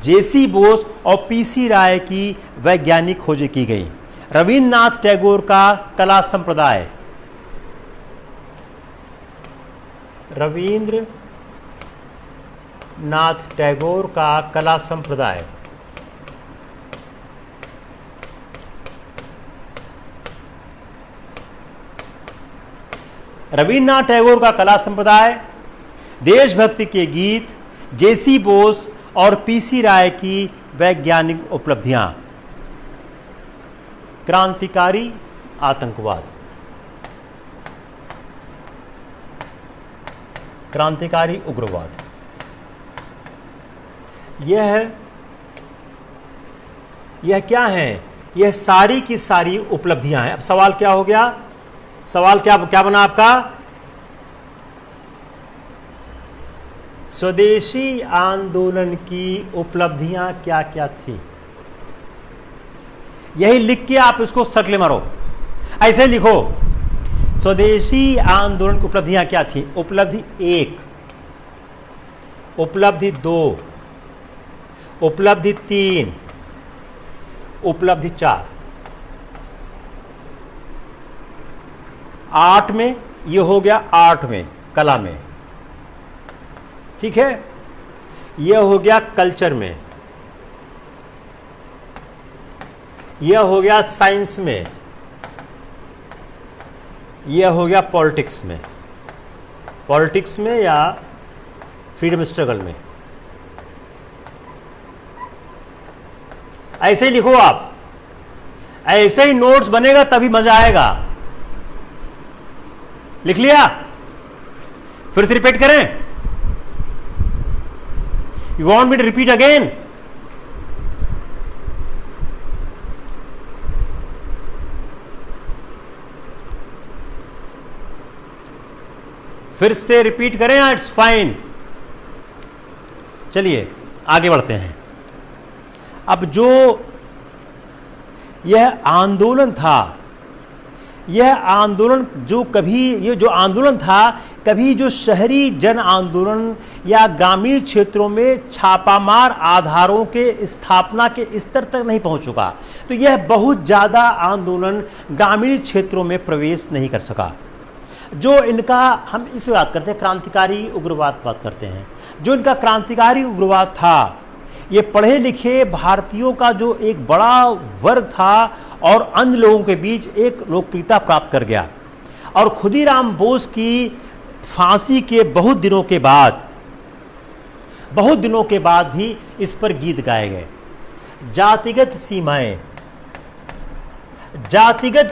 S1: जेसी बोस और पीसी राय की वैज्ञानिक खोजें की गई। रविन्द्रनाथ टैगोर का कला संप्रदाय। रविन्द्रनाथ टैगोर का कला संप्रदाय। रविन्द्रनाथ टैगोर का कला संप्रदाय, देशभक्ति के गीत, जेसी बोस और पीसी राय की वैज्ञानिक उपलब्धियां। क्रांतिकारी आतंकवाद। क्रांतिकारी उग्रवाद। यह क्या है? यह सारी की सारी उपलब्धियां हैं। अब सवाल क्या हो गया? सवाल क्या बना आपका? स्वदेशी आंदोलन की उपलब्धियां क्या क्या थी? यही लिख के आप इसको सर्कल मारो, ऐसे लिखो। स्वदेशी आंदोलन की उपलब्धियां क्या थी? उपलब्धि 1, उपलब्धि 2, उपलब्धि 3, उपलब्धि 4। आर्ट में, ये हो गया आर्ट में, कला में, ठीक है। यह हो गया कल्चर में, यह हो गया साइंस में, यह हो गया पॉलिटिक्स में, पॉलिटिक्स में या फ्रीडम स्ट्रगल में। ऐसे ही लिखो आप, ऐसे ही नोट्स बनेगा तभी मजा आएगा। लिख लिया? फिर से रिपीट करें? You want me to repeat again? फिर से रिपीट करें या इट्स फाइन? चलिए आगे बढ़ते हैं। अब जो यह आंदोलन था, यह आंदोलन ये जो आंदोलन था, कभी जो शहरी जन आंदोलन या ग्रामीण क्षेत्रों में छापामार आधारों के स्थापना के स्तर तक नहीं पहुंच चुका। तो यह बहुत ज़्यादा आंदोलन ग्रामीण क्षेत्रों में प्रवेश नहीं कर सका। जो इनका, हम इस बात करते हैं क्रांतिकारी उग्रवाद बात करते हैं, जो इनका क्रांतिकारी उग्रवाद था, ये पढ़े लिखे भारतीयों का जो एक बड़ा वर्ग था और अन्य लोगों के बीच एक लोकप्रियता प्राप्त कर गया। और खुदीराम बोस की फांसी के बहुत दिनों के बाद भी इस पर गीत गाए गए। जातिगत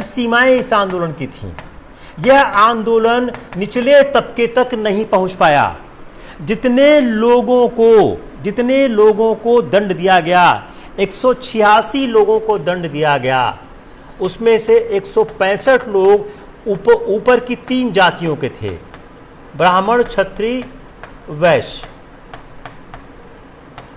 S1: सीमाएं इस आंदोलन की थीं। यह आंदोलन निचले तबके तक नहीं पहुंच पाया। जितने लोगों को दंड दिया गया, 186 लोगों को दंड दिया गया, उसमें से 165 लोग ऊपर की 3 जातियों के थे, ब्राह्मण, क्षत्रिय, वैश्य।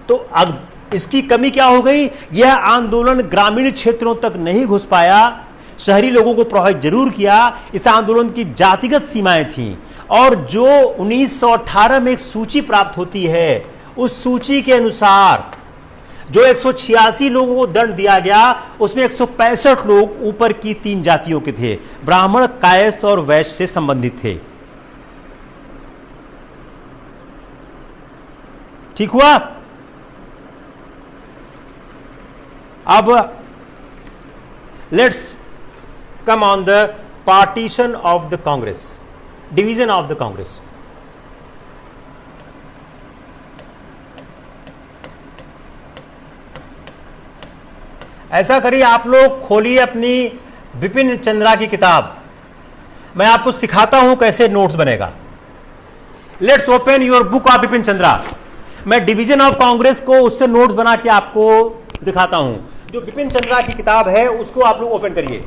S1: तो अब इसकी कमी क्या हो गई? यह आंदोलन ग्रामीण क्षेत्रों तक नहीं घुस पाया, शहरी लोगों को प्रभावित जरूर किया। इस आंदोलन की जातिगत सीमाएं थीं। और जो 1918 में एक सूची प्राप्त होती है, उस सूची के अनुसार जो 186 लोगों को दंड दिया गया, उसमें 165 लोग ऊपर की 3 जातियों के थे, ब्राह्मण, कायस्थ और वैश्य से संबंधित थे। ठीक हुआ? अब let's come on the partition of the Congress, division of the Congress. ऐसा करिए, आप लोग खोलिए अपनी बिपिन चंद्रा की किताब, मैं आपको सिखाता हूं कैसे नोट्स बनेगा। Let's open your book of Bipin Chandra. मैं डिवीजन ऑफ कांग्रेस को उससे नोट्स बना के आपको दिखाता हूं। जो बिपिन चंद्रा की किताब है उसको आप लोग ओपन करिए।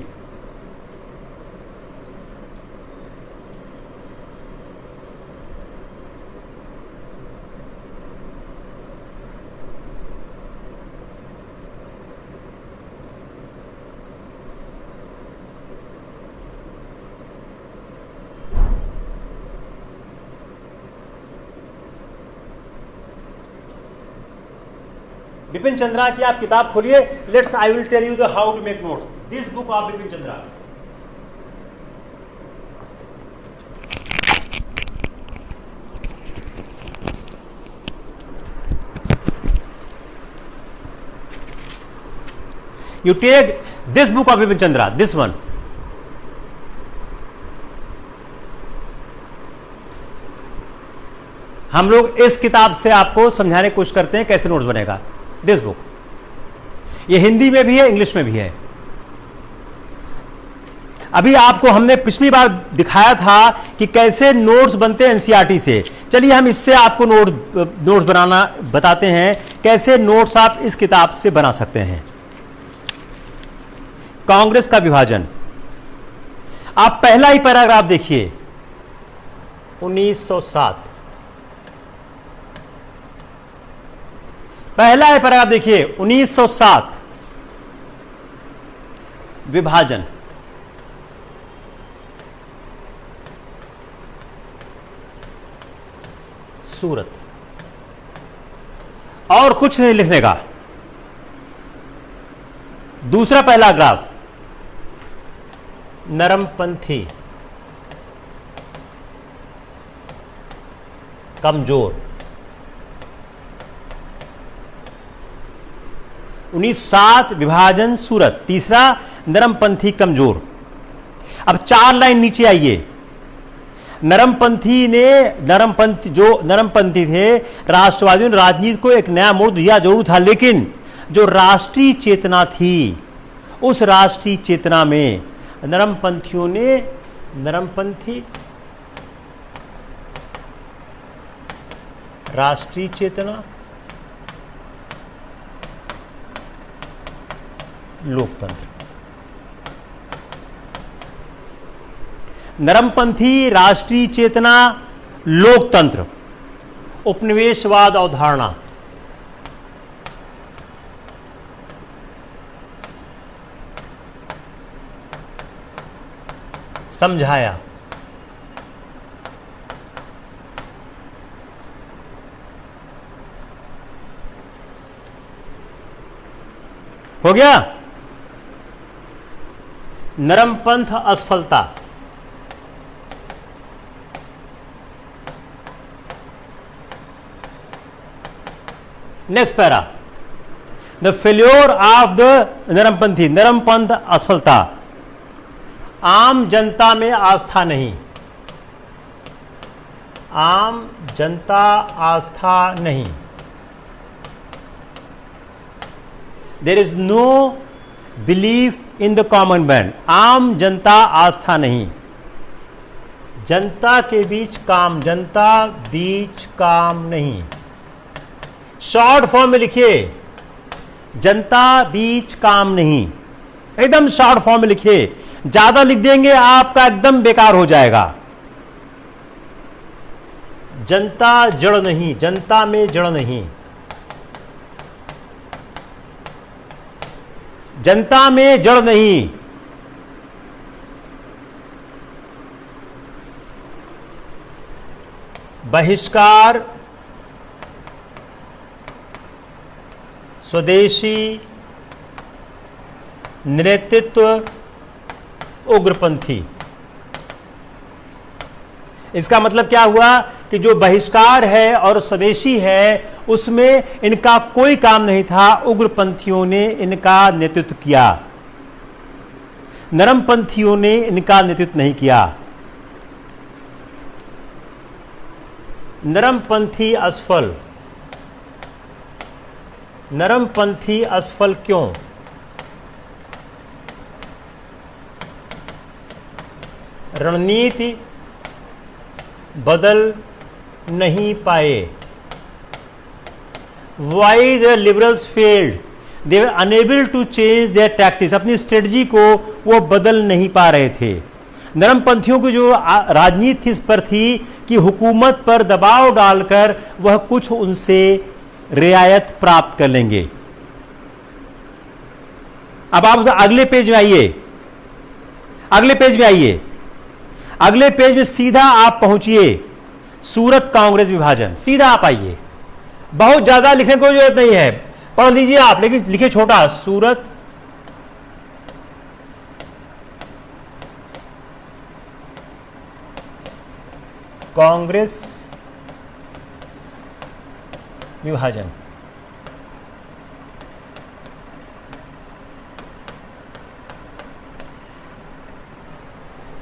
S1: बिपिन चंद्रा की आप किताब खोलिए। Let's I will tell you the how to make notes, this book of Bipin Chandra. You take this book of Bipin Chandra, this one. हम लोग इस किताब से आपको समझाने की कोशिश करते हैं कैसे नोट्स बनेगा। दिस बुक, ये हिंदी में भी है, इंग्लिश में भी है। अभी आपको हमने पिछली बार दिखाया था कि कैसे नोट्स बनते हैं एनसीईआरटी से। चलिए हम इससे आपको नोट्स बनाना बताते हैं, कैसे नोट्स आप इस किताब से बना सकते हैं। कांग्रेस का विभाजन, आप पहला ही पैराग्राफ देखिए, 1907। पहला है पैराग्राफ देखिए, 1907 विभाजन। सूरत, और कुछ नहीं लिखने का। दूसरा पहला ग्राफ, नरमपंथी, कमजोर। 1907 विभाजन सूरत। तीसरा नरमपंथी कमजोर। अब 4 लाइन नीचे आइए। नरमपंथी थे, राष्ट्रवादियों ने राजनीति को एक नया मोड़ दिया जरूर था, लेकिन जो राष्ट्रीय चेतना थी उस राष्ट्रीय चेतना में नरमपंथियों ने राष्ट्रीय चेतना, लोकतंत्र। नरमपंथी, राष्ट्रीय चेतना, लोकतंत्र, उपनिवेशवाद अवधारणा। समझाया। हो गया। नरमपंथ असफलता। Next para, the failure of the नरमपंथी। नरमपंथ असफलता। आम जनता में आस्था नहीं। आम जनता आस्था नहीं। There is no belief in the common man. आम जनता आस्था नहीं। जनता के बीच काम, जनता बीच काम नहीं। शॉर्ट फॉर्म में लिखिए, जनता बीच काम नहीं, एकदम शॉर्ट फॉर्म में लिखिए। ज्यादा लिख देंगे आपका एकदम बेकार हो जाएगा। जनता जड़ नहीं, जनता में जड़ नहीं। जनता में जड़ नहीं। बहिष्कार, स्वदेशी, नेतृत्व, उग्रपंथी। इसका मतलब क्या हुआ कि जो बहिष्कार है और स्वदेशी है उसमें इनका कोई काम नहीं था, उग्रपंथियों ने इनका नेतृत्व किया, नरमपंथियों ने इनका नेतृत्व नहीं किया। नरमपंथी असफल। नरमपंथी असफल क्यों? रणनीति बदल नहीं पाए। Why the liberals failed? They were unable to change their tactics. अपनी स्ट्रेटजी को वो बदल नहीं पा रहे थे। नरमपंथियों की जो राजनीति इस पर थी कि हुकूमत पर दबाव डालकर वह कुछ उनसे रियायत प्राप्त कर लेंगे। अब आप अगले पेज में आइए, अगले पेज में आइए, अगले पेज में सीधा आप पहुंचिए सूरत कांग्रेस विभाजन। सीधा आप आइए, बहुत ज्यादा लिखने की कोई जरूरत नहीं है, पढ़ लीजिए आप, लेकिन लिखिए छोटा, सूरत कांग्रेस विभाजन।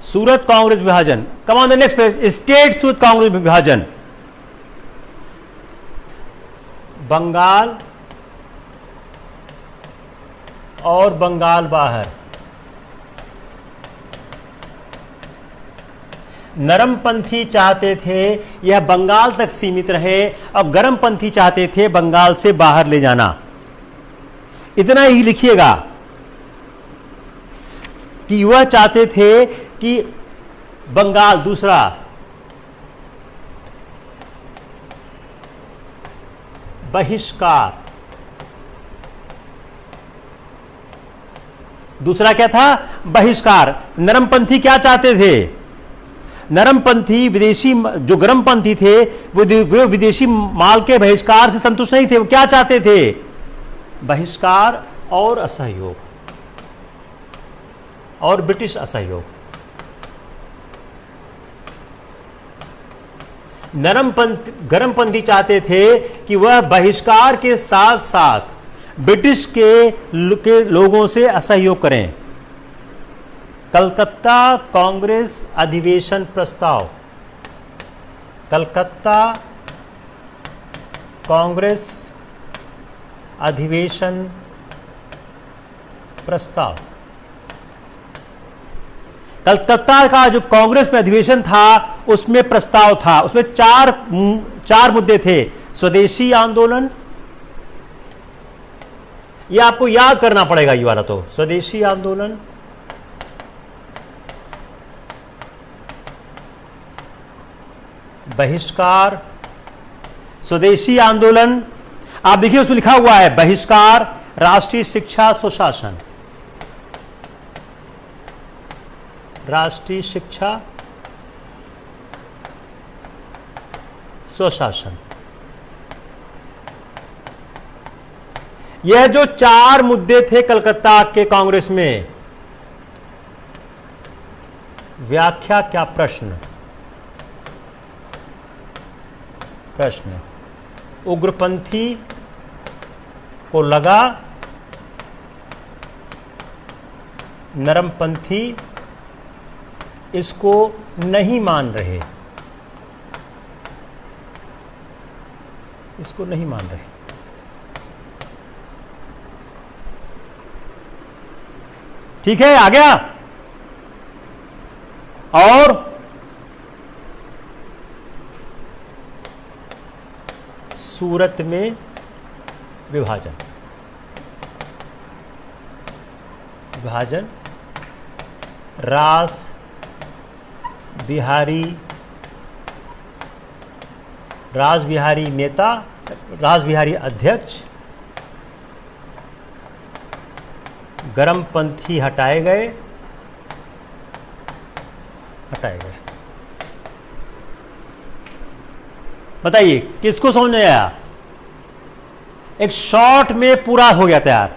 S1: सूरत कांग्रेस विभाजन। Come on the next page, state Surat Congress विभाजन। बंगाल और बंगाल बाहर। नरमपंथी चाहते थे यह बंगाल तक सीमित रहे और गर्मपंथी चाहते थे बंगाल से बाहर ले जाना। इतना ही लिखिएगा कि वह चाहते थे कि बंगाल, दूसरा बहिष्कार, दूसरा क्या था? बहिष्कार। नरमपंथी क्या चाहते थे? नरमपंथी विदेशी, जो गर्मपंथी थे वो विदेशी माल के बहिष्कार से संतुष्ट नहीं थे। वो क्या चाहते थे? बहिष्कार और असहयोग और ब्रिटिश असहयोग। गरमपंथी चाहते थे कि वह बहिष्कार के साथ साथ ब्रिटिश के लोगों से असहयोग करें। कलकत्ता कांग्रेस अधिवेशन प्रस्ताव, कलकत्ता कांग्रेस अधिवेशन प्रस्ताव। कलकत्ता का जो कांग्रेस में अधिवेशन था उसमें प्रस्ताव था, उसमें चार मुद्दे थे। स्वदेशी आंदोलन, ये आपको याद करना पड़ेगा ये वाला, तो स्वदेशी आंदोलन, बहिष्कार, स्वदेशी आंदोलन। आप देखिए उसमें लिखा हुआ है बहिष्कार, राष्ट्रीय शिक्षा स्वशासन, राष्ट्रीय शिक्षा स्वशासन। यह जो चार मुद्दे थे कलकत्ता के कांग्रेस में, व्याख्या क्या? प्रश्न, प्रश्न। उग्रपंथी को लगा नरमपंथी इसको नहीं मान रहे, इसको नहीं मान रहे। ठीक है, आ गया। और सूरत में विभाजन, विभाजन, रास बिहारी नेता, रास बिहारी अध्यक्ष, गरमपंथी हटाए गए, बताइए किसको समझ में आया? एक शॉर्ट में पूरा हो गया तैयार।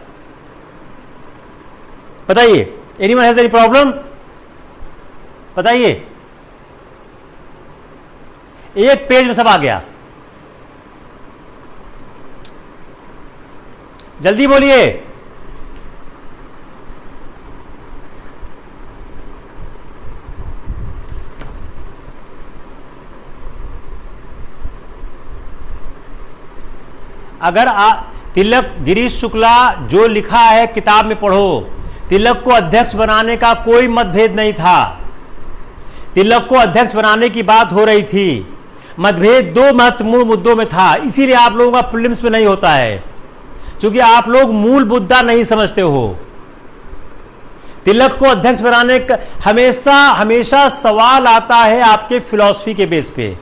S1: बताइए, एनीवन हैज एनी प्रॉब्लम? बताइए, एक पेज में सब आ गया। जल्दी बोलिए। अगर तिलक, गिरीश शुक्ला, जो लिखा है किताब में पढ़ो। तिलक को अध्यक्ष बनाने का कोई मतभेद नहीं था। तिलक को अध्यक्ष बनाने की बात हो रही थी। मतभेद दो महत्वपूर्ण मुद्दों में था, इसीलिए आप लोगों का प्रीलिम्स में नहीं होता है, क्योंकि आप लोग मूल मुद्दा नहीं समझते हो। तिलक को अध्यक्ष बनाने का हमेशा सवाल आता है आपके फिलॉसफी के बेस पे।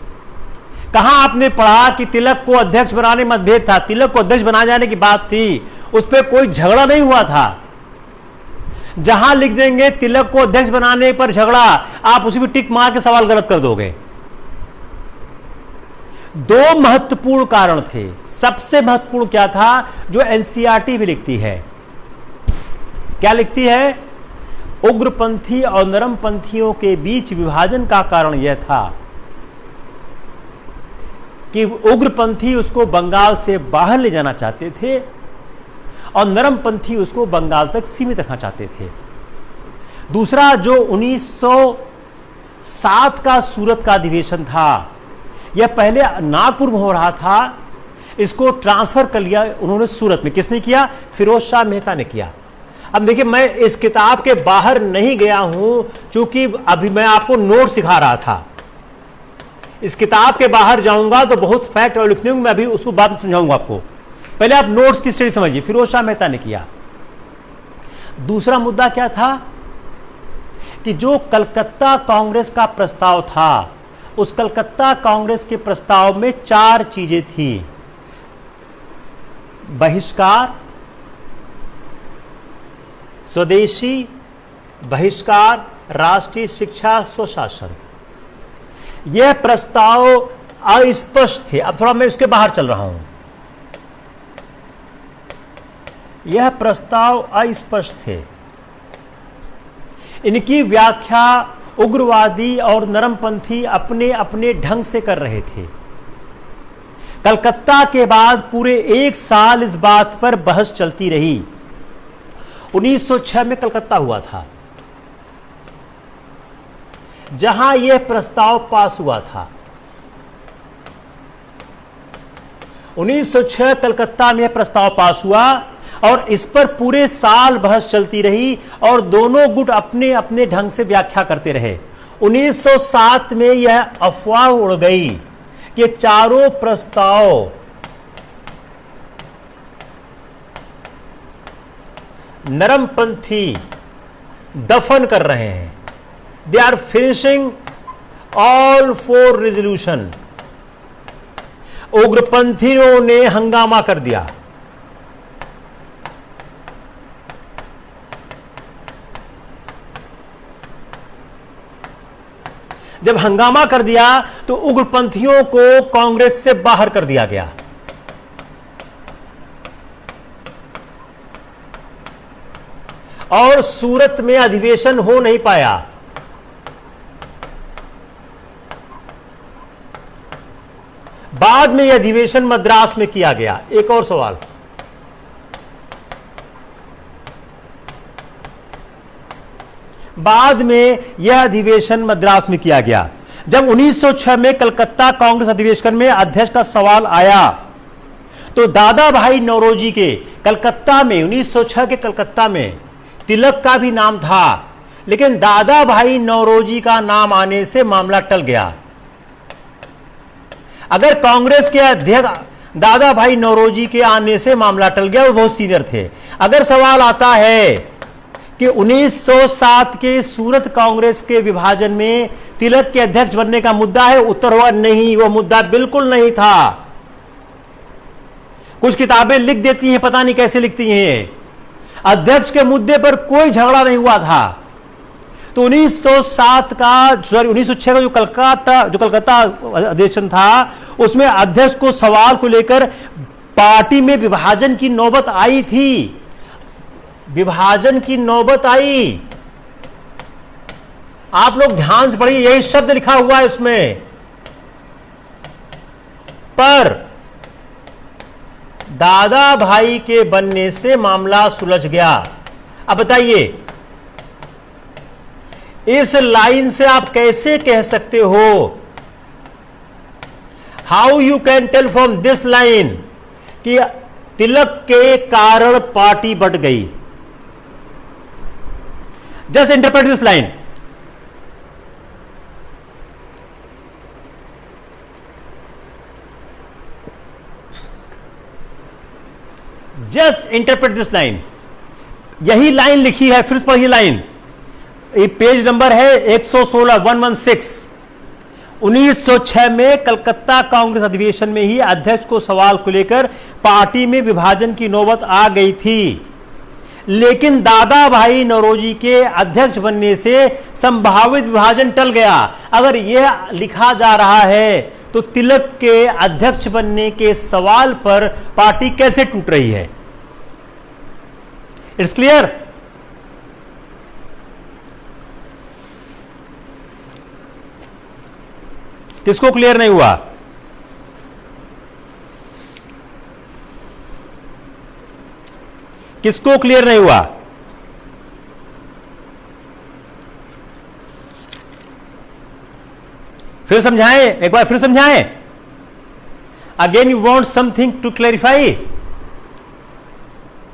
S1: कहां आपने पढ़ा कि तिलक को अध्यक्ष बनाने मतभेद था? तिलक को अध्यक्ष बनाए जाने की बात थी, उस पर कोई झगड़ा नहीं हुआ था। जहां लिख देंगे तिलक को अध्यक्ष बनाने पर झगड़ा, आप उसी पर टिक मार के सवाल गलत कर दोगे। दो महत्वपूर्ण कारण थे। सबसे महत्वपूर्ण क्या था? जो एनसीईआरटी भी लिखती है। क्या लिखती है? उग्रपंथी और नरमपंथियों के बीच विभाजन का कारण यह था कि उग्रपंथी उसको बंगाल से बाहर ले जाना चाहते थे और नरमपंथी उसको बंगाल तक सीमित रखना चाहते थे। दूसरा, जो 1907 का सूरत का अधिवेशन था, यह पहले नागपुर में हो रहा था, इसको ट्रांसफर कर लिया उन्होंने सूरत में। किसने किया? फिरोज शाह मेहता ने किया। अब देखिए, मैं इस किताब के बाहर नहीं गया हूं, क्योंकि अभी मैं आपको नोट सिखा रहा था। इस किताब के बाहर जाऊंगा तो बहुत फैक्ट और लिखने होंगे, मैं अभी उसको बाद में समझाऊंगा आपको। पहले आप नोट्स की स्टडी समझिए। फिरोज शाह मेहता ने किया। दूसरा मुद्दा क्या था कि जो कलकत्ता कांग्रेस का प्रस्ताव था, उस कलकत्ता कांग्रेस के प्रस्ताव में चार चीजें थी: बहिष्कार, स्वदेशी, बहिष्कार, राष्ट्रीय शिक्षा स्वशासन। यह प्रस्ताव अस्पष्ट थे। अब थोड़ा मैं इसके बाहर चल रहा हूं। यह प्रस्ताव अस्पष्ट थे। इनकी व्याख्या उग्रवादी और नरमपंथी अपने अपने ढंग से कर रहे थे। कलकत्ता के बाद पूरे 1 साल इस बात पर बहस चलती रही। 1906 में कलकत्ता हुआ था, जहां यह प्रस्ताव पास हुआ था। 1906 कलकत्ता में प्रस्ताव पास हुआ और इस पर पूरे साल बहस चलती रही और दोनों गुट अपने अपने ढंग से व्याख्या करते रहे। 1907 में यह अफवाह उड़ गई कि चारों प्रस्ताव नरमपंथी दफन कर रहे हैं। They are finishing all 4 resolution. उग्रपंथियों ने हंगामा कर दिया। जब हंगामा कर दिया तो उग्रपंथियों को कांग्रेस से बाहर कर दिया गया। और सूरत में अधिवेशन हो नहीं पाया। बाद में यह अधिवेशन मद्रास में किया गया। एक और सवाल, बाद में यह अधिवेशन मद्रास में किया गया। जब 1906 में कलकत्ता कांग्रेस अधिवेशन में अध्यक्ष का सवाल आया तो दादा भाई नौरोजी के कलकत्ता में 1906 के कलकत्ता में तिलक का भी नाम था, लेकिन दादा भाई नौरोजी का नाम आने से मामला टल गया। अगर कांग्रेस के अध्यक्ष दादा भाई नौरोजी के आने से मामला टल गया, वो बहुत सीनियर थे। अगर सवाल आता है कि 1907 के सूरत कांग्रेस के विभाजन में तिलक के अध्यक्ष बनने का मुद्दा है, उत्तर होगा नहीं, वो मुद्दा बिल्कुल नहीं था। कुछ किताबें लिख देती हैं, पता नहीं कैसे लिखती हैं, अध्यक्ष के मुद्दे पर कोई झगड़ा नहीं हुआ था। तो 1906 का जो कलकत्ता अधिवेशन था, उसमें अध्यक्ष को सवाल को लेकर पार्टी में विभाजन की नौबत आई थी। विभाजन की नौबत आई। आप लोग ध्यान से पढ़िए, यही शब्द लिखा हुआ है उसमें। पर दादा भाई के बनने से मामला सुलझ गया। अब बताइए, इस लाइन से आप कैसे कह सकते हो, how you can tell from this line कि तिलक के कारण पार्टी बढ़ गई? Just interpret this line. Just interpret this line. यही लाइन लिखी है, फिर पढ़िए लाइन। ये पेज नंबर है 116 116। 1906 में कलकत्ता कांग्रेस अधिवेशन में ही अध्यक्ष को सवाल को लेकर पार्टी में विभाजन की नौबत आ गई थी, लेकिन दादा भाई नौरोजी के अध्यक्ष बनने से संभावित विभाजन टल गया। अगर यह लिखा जा रहा है तो तिलक के अध्यक्ष बनने के सवाल पर पार्टी कैसे टूट रही है? It's clear? किसको क्लियर नहीं हुआ? किसको क्लियर नहीं हुआ? फिर समझाएं, एक बार फिर समझाएं। Again you want something to clarify?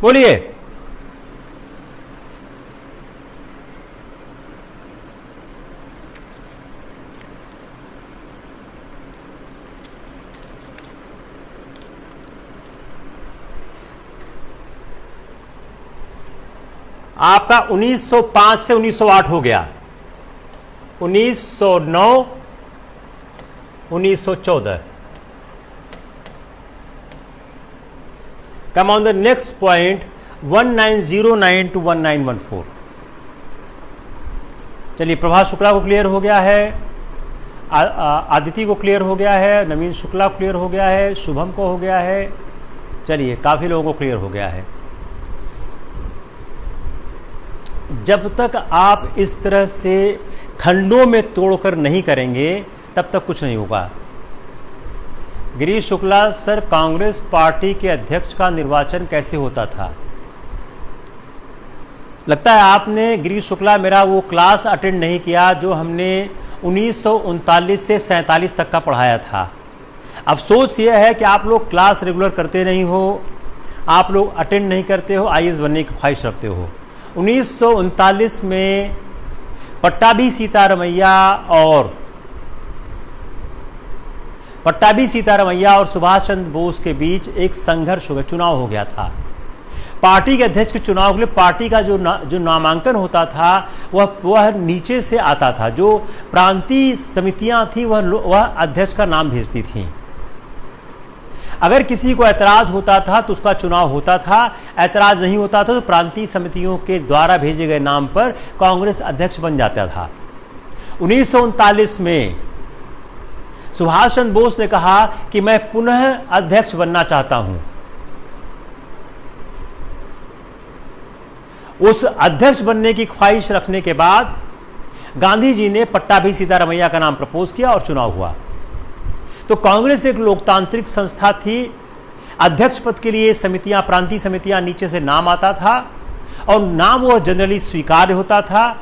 S1: बोलिए। आपका 1905 से 1908 हो गया, 1909, 1914। Come on the next point 1909 to 1914। चलिए, प्रभात शुक्ला को क्लियर हो गया है, आदिति को क्लियर हो गया है, नवीन शुक्ला को क्लियर हो गया है, शुभम को हो गया है। चलिए, काफी लोगों को क्लियर हो गया है। जब तक आप इस तरह से खंडों में तोड़कर नहीं करेंगे तब तक कुछ नहीं होगा। गिरीश शुक्ला सर, कांग्रेस पार्टी के अध्यक्ष का निर्वाचन कैसे होता था? लगता है आपने गिरीश शुक्ला मेरा वो क्लास अटेंड नहीं किया जो हमने 1939 से 47 तक का पढ़ाया था। अफसोस ये है कि आप लोग क्लास रेगुलर करते नहीं हो, आप लोग अटेंड नहीं करते हो, आईएएस बनने की ख्वाहिश रखते हो। 1939 में पट्टाभी सीतारमैया और सुभाष चंद्र बोस के बीच एक संघर्ष हो गया, चुनाव हो गया था। पार्टी के अध्यक्ष के चुनाव के लिए पार्टी का जो नामांकन होता था वह नीचे से आता था। जो प्रांतीय समितियां थी वह अध्यक्ष का नाम भेजती थी। अगर किसी को ऐतराज होता था तो उसका चुनाव होता था, ऐतराज नहीं होता था तो प्रांतीय समितियों के द्वारा भेजे गए नाम पर कांग्रेस अध्यक्ष बन जाता था। 1939 में सुभाष चंद्र बोस ने कहा कि मैं पुनः अध्यक्ष बनना चाहता हूं। उस अध्यक्ष बनने की ख्वाहिश रखने के बाद गांधी जी ने पट्टाभी सीतारमैया का नाम प्रपोज किया और चुनाव हुआ। तो कांग्रेस एक लोकतांत्रिक संस्था थी। अध्यक्ष पद के लिए समितियां, प्रांतीय समितियां, नीचे से नाम आता था और नाम वह जनरली स्वीकार्य होता था।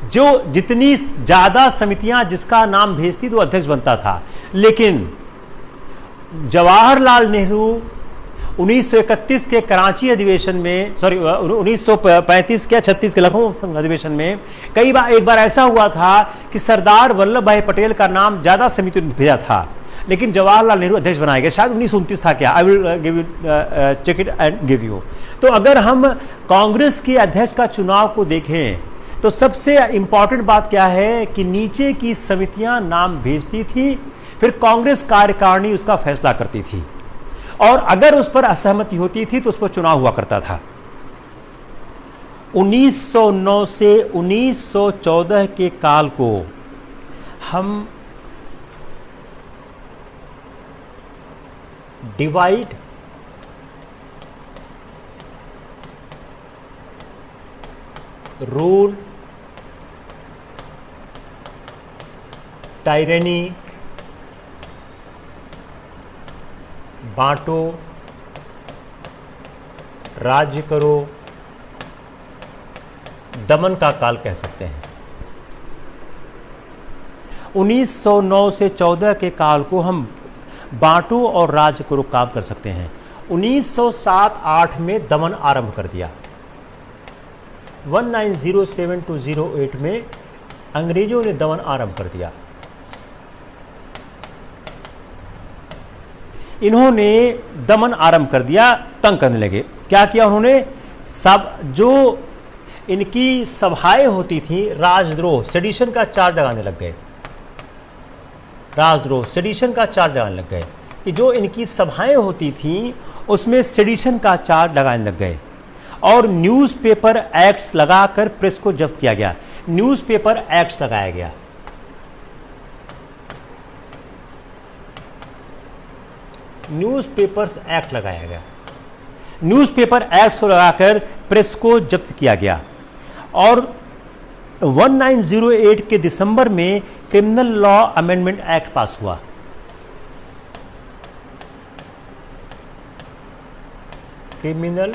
S1: जो जितनी ज्यादा समितियां जिसका नाम भेजती तो अध्यक्ष बनता था। लेकिन जवाहरलाल नेहरू 1931 के कराची अधिवेशन में, 1935 के 36 के लखनऊ अधिवेशन में एक बार ऐसा हुआ था कि सरदार वल्लभ भाई पटेल का नाम ज्यादा समिति ने भेजा था, लेकिन जवाहरलाल नेहरू अध्यक्ष बनाए गए। शायद 1929 था क्या, I will give you check it and give you. तो अगर हम कांग्रेस के अध्यक्ष का चुनाव को देखें तो सबसे इंपॉर्टेंट बात क्या है कि नीचे की समितियां नाम भेजती थी, फिर कांग्रेस कार्यकारिणी उसका फैसला करती थी और अगर उस पर असहमति होती थी तो उस पर चुनाव हुआ करता था। 1909 से 1914 के काल को हम डिवाइड रूल टायरेनी, बांटो, राज्य करो, दमन का काल कह सकते हैं। 1909 से 14 के काल को हम बांटो और राज्य करो काम कर सकते हैं। 1907-08 में दमन आरंभ कर दिया। 1907 to 08 में अंग्रेजों ने दमन आरंभ कर दिया। इन्होंने दमन आरंभ कर दिया, तंग करने लगे। क्या किया उन्होंने? सब जो इनकी सभाएं होती थी, राजद्रोह, सेडिशन का चार्ज लगाने लग गए। राजद्रोह, सेडिशन का चार्ज लगाने लग गए कि जो इनकी सभाएं होती थी उसमें सेडिशन का चार्ज लगाने लग गए और न्यूज़पेपर एक्ट्स लगाकर प्रेस को जब्त किया गया। न्यूज़पेपर एक्ट्स लगाया गया। न्यूज़पेपर्स एक्ट लगाया गया। न्यूज़पेपर एक्ट को लगाकर प्रेस को जब्त किया गया और 1908 के दिसंबर में criminal law amendment act pass हुआ। Criminal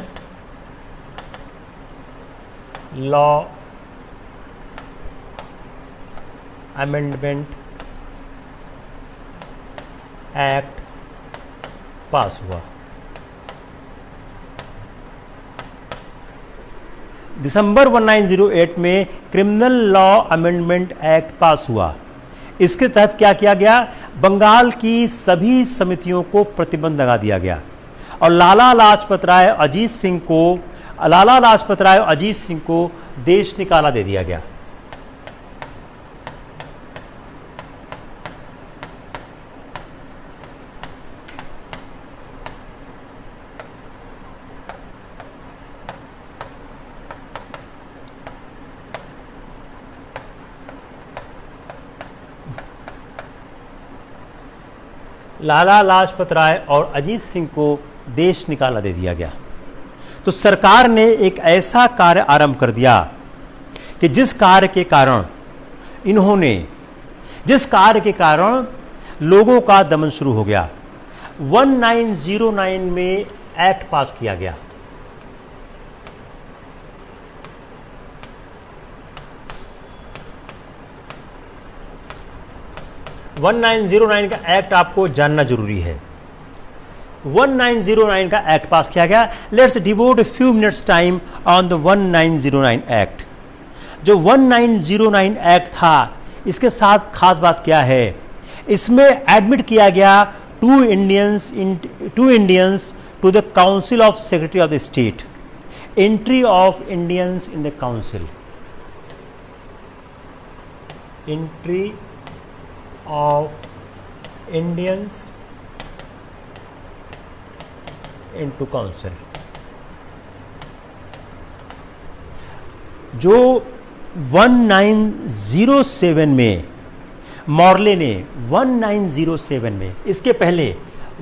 S1: law amendment act pass हुआ। दिसंबर 1908 में criminal law amendment act pass हुआ। इसके तहत क्या किया गया? बंगाल की सभी समितियों को प्रतिबंध लगा दिया गया और लाला लाजपत राय और अजीत सिंह को देश निकाला दे दिया गया। लाला लाजपत राय और अजीत सिंह को देश निकाला दे दिया गया। तो सरकार ने एक ऐसा कार्य आरंभ कर दिया कि जिस कार्य के कारण इन्होंने, जिस कार्य के कारण लोगों का दमन शुरू हो गया, 1909 में एक्ट पास किया गया। (1909) का एक्ट आपको जानना जरूरी है। 1909 का एक्ट पास किया गया। Let's devote a few minutes time on the 1909 act. जो 1909 एक्ट था, इसके साथ खास बात क्या है, इसमें एडमिट किया गया two Indians to the council of secretary of the state. Entry of Indians in the council, entry of Indians into council. जो 1907 में मॉर्ले ने, 1907 में, इसके पहले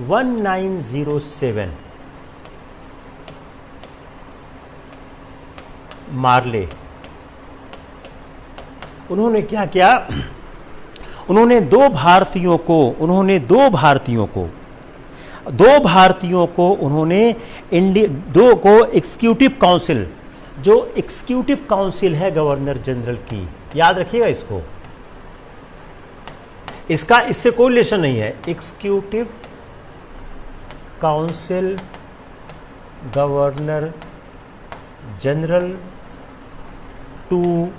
S1: 1907 मार्ले, उन्होंने क्या किया, उन्होंने दो भारतीयों को उन्होंने दो को एग्जीक्यूटिव काउंसिल, जो एग्जीक्यूटिव काउंसिल है गवर्नर जनरल की, याद रखिएगा इसको, इसका इससे कोई रिलेशन नहीं है। Executive council governor general two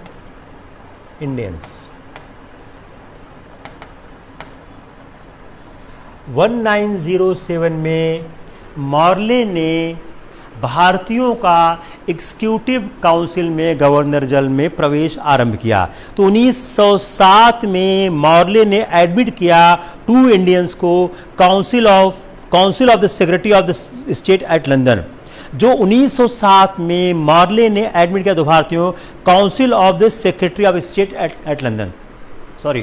S1: Indians. 1907 में मॉर्ले ने भारतीयों का एग्जीक्यूटिव काउंसिल में गवर्नर जनरल में प्रवेश आरंभ किया। तो 1907 में मॉर्ले ने एडमिट किया टू इंडियंस को council of the secretary of the state at London. जो 1907 में मॉर्ले ने एडमिट किया दो भारतीयों, council of the secretary of state at London, sorry,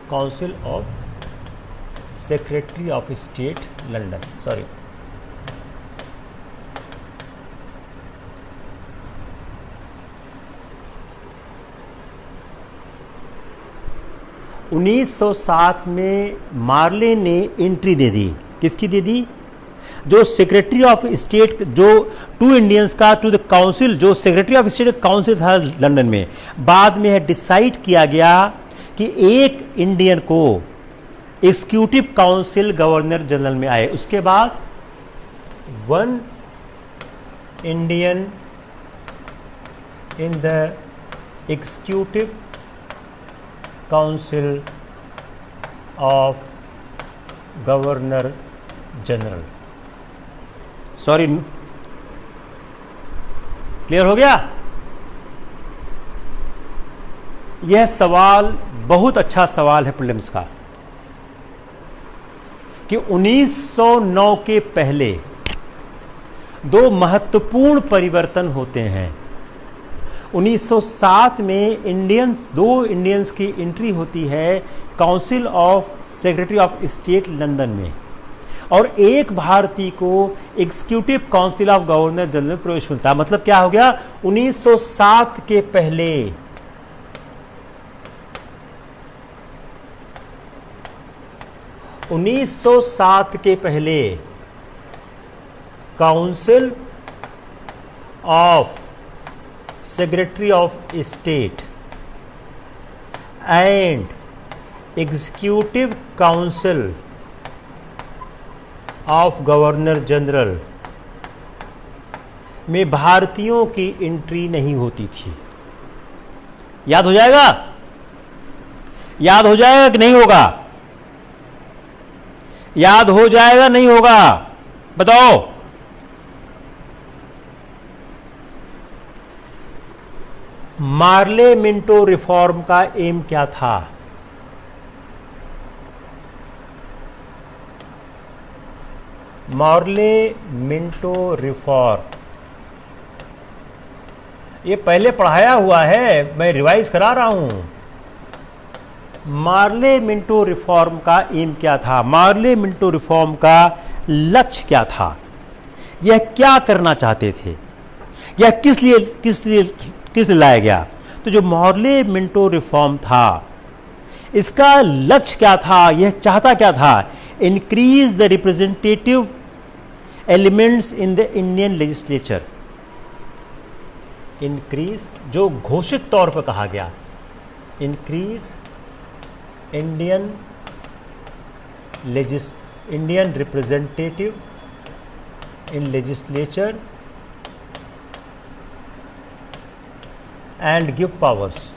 S1: council of secretary of state London, sorry, (1907) में मार्ले ने एंट्री दे दी। किसकी दे दी? जो सेक्रेटरी ऑफ स्टेट, जो टू इंडियंस का टू द काउंसिल, जो सेक्रेटरी ऑफ स्टेट काउंसिल था लंदन में, बाद में है डिसाइड किया गया कि एक इंडियन को एग्जीक्यूटिव काउंसिल गवर्नर जनरल में आए। उसके बाद 1 Indian in the executive council of governor general. Sorry, clear हो गया? यह सवाल बहुत अच्छा सवाल है प्रीलिम्स का कि 1909 के पहले दो महत्वपूर्ण परिवर्तन होते हैं। 1907 में दो इंडियंस की एंट्री होती है council of secretary of state London में, और एक भारतीय को executive council of governor general में प्रवेश मिलता है। मतलब क्या हो गया? 1907 के पहले council of secretary of state and executive council of governor general में भारतीयों की एंट्री नहीं होती थी। याद हो जाएगा? याद हो जाएगा कि नहीं होगा? याद हो जाएगा नहीं होगा? बताओ। मार्ले मिंटो रिफॉर्म का एम क्या था? मार्ले मिंटो रिफॉर्म, ये पहले पढ़ाया हुआ है, मैं रिवाइज करा रहा हूं। मार्ले मिंटो रिफॉर्म का एम क्या था? मार्ले मिंटो रिफॉर्म का लक्ष्य क्या था? यह क्या करना चाहते थे? यह किस लिए लाया गया? तो जो मॉर्ले मिंटो रिफॉर्म था, इसका लक्ष्य क्या था, यह चाहता क्या था? Increase the representative elements in the Indian legislature. Increase, जो घोषित तौर पर कहा गया, increase Indian representative in legislature and give powers.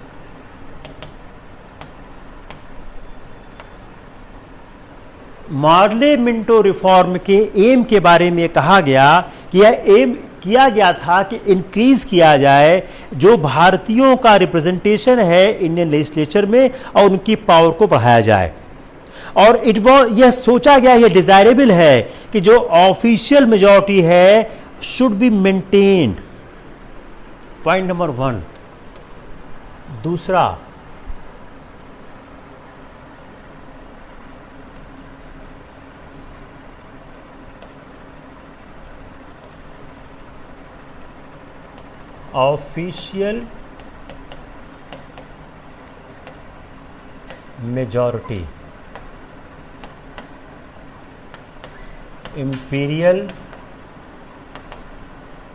S1: Morley Minto reform के एम के बारे में कहा गया कि यह एम किया गया था कि इंक्रीज किया जाए जो भारतीयों का रिप्रेजेंटेशन है इंडियन लेजिस्लेचर में और उनकी पावर को बढ़ाया जाए। और यह सोचा गया, यह डिजायरेबल है कि जो ऑफिशियल मेजॉरिटी है should be maintained. Point number 1। दूसरा, official majority, imperial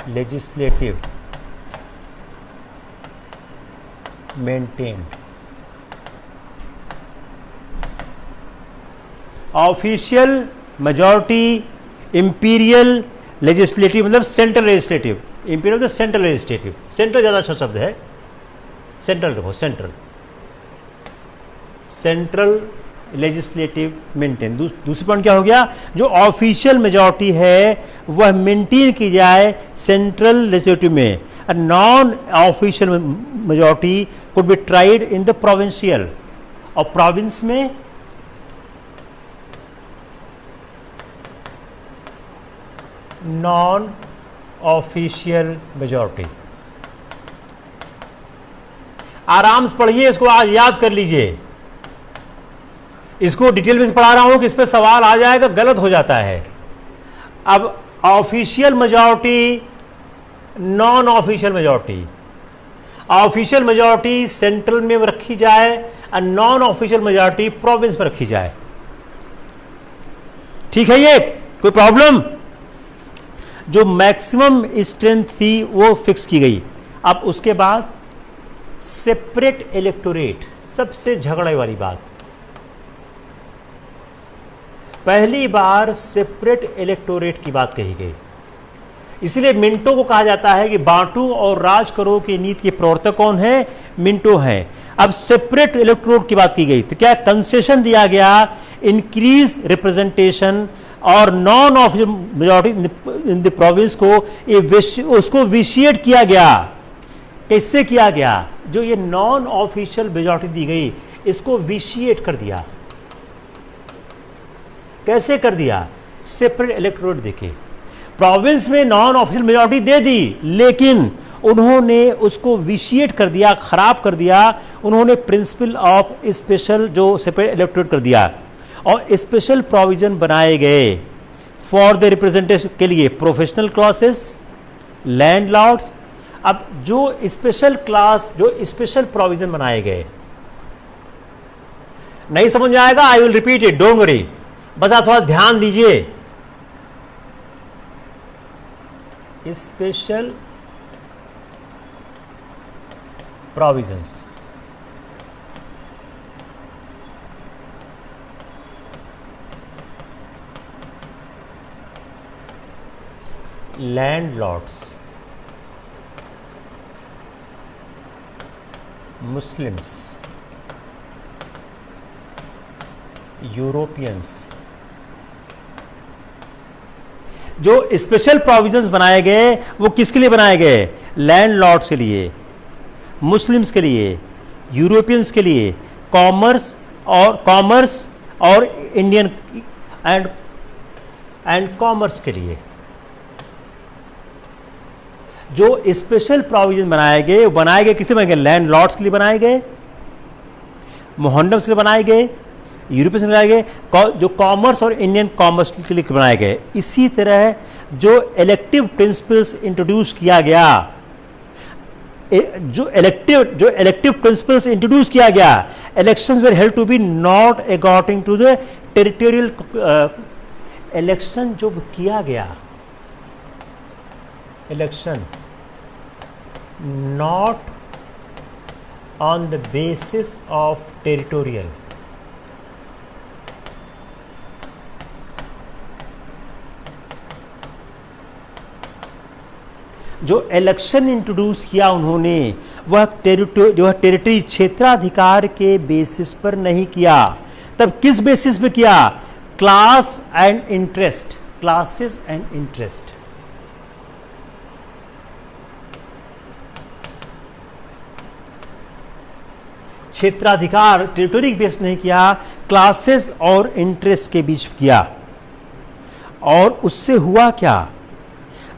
S1: legislative maintained. Official majority, imperial legislative मतलब सेंट्रल लेजिस्लेटिव, इंपीरियल मतलब सेंट्रल लेजिस्लेटिव, सेंट्रल ज़्यादा अच्छा शब्द है, सेंट्रल देखो, सेंट्रल लेजिस्लेटिव मेंटेन। दूसरी पॉइंट क्या हो गया? जो ऑफिशियल मेजॉरिटी है वह मेंटेन की जाए सेंट्रल लेजिस्लेटिव में। Non official majority could be tried in the provincial, और प्रोविंस में नॉन ऑफिशियल मेजॉरिटी। आराम से पढ़िए इसको, आज याद कर लीजिए। इसको डिटेल में पढ़ा रहा हूं कि इस पर सवाल आ जाएगा, गलत हो जाता है। अब official majority, non official majority, official majority central में रखी जाए और नॉन ऑफिशियल मेजॉरिटी प्रोविंस में रखी जाए। ठीक है, ये कोई प्रॉब्लम? जो मैक्सिमम स्ट्रेंथ थी वो फिक्स की गई। अब उसके बाद सेपरेट इलेक्टोरेट, सबसे झगड़े वाली बात। पहली बार सेपरेट इलेक्टोरेट की बात कही गई, इसलिए मिंटो को कहा जाता है कि बांटो और राज करो की नीति के प्रवर्तक कौन है? मिंटो है। अब सेपरेट इलेक्टोरेट की बात की गई तो क्या कंसेशन दिया गया? इंक्रीज रिप्रेजेंटेशन और non official majority in the province को उसको विशिएट किया गया। कैसे किया गया? जो ये नॉन ऑफिशियल मेजॉरिटी दी गई इसको विशिएट कर दिया। कैसे कर दिया? सेपरेट इलेक्टोरेट देके प्रोविंस में नॉन ऑफिशियल मेजॉरिटी दे दी, लेकिन उन्होंने उसको विशिएट कर दिया, खराब कर दिया। उन्होंने प्रिंसिपल ऑफ स्पेशल जो सेपरेट इलेक्टोरेट कर दिया और स्पेशल प्रोविजन बनाए गए फॉर द रिप्रेजेंटेशन के लिए, प्रोफेशनल क्लासेस, लैंडलॉर्ड्स। अब जो स्पेशल क्लास, जो स्पेशल प्रोविजन बनाए गए, नहीं समझ में आएगा, I will repeat it, don't worry, बस आप थोड़ा ध्यान दीजिए। Special provisions, landlords, Muslims, Europeans. जो स्पेशल प्रोविजंस बनाए गए वो किसके लिए बनाए गए? लैंडलॉर्ड्स के लिए, मुस्लिम्स के लिए, यूरोपियंस के लिए, कॉमर्स और इंडियन एंड कॉमर्स के लिए। जो स्पेशल प्रोविजन बनाए गए वो बनाए गए किससे बनाए गए? लैंडलॉर्ड्स के लिए बनाए गए, मोहंडम्स के लिए बनाए गए, यूरोपियंस के लिए बनाए गए, जो कॉमर्स और इंडियन कॉमर्स के लिए बनाए गए। इसी तरह जो इलेक्टिव प्रिंसिपल्स इंट्रोड्यूस किया गया जो इलेक्टिव प्रिंसिपल्स इंट्रोड्यूस किया गया, elections were held to be not according to the territorial, election जो किया गया, election not on the basis of territorial, जो इलेक्शन इंट्रोड्यूस किया उन्होंने वह टेरिटरी क्षेत्राधिकार के बेसिस पर नहीं किया। तब किस बेसिस पे किया? Class and interest, classes and interest. क्षेत्राधिकार टेरिटरी के बेस नहीं किया, क्लासेस और इंटरेस्ट के बीच किया। और उससे हुआ क्या?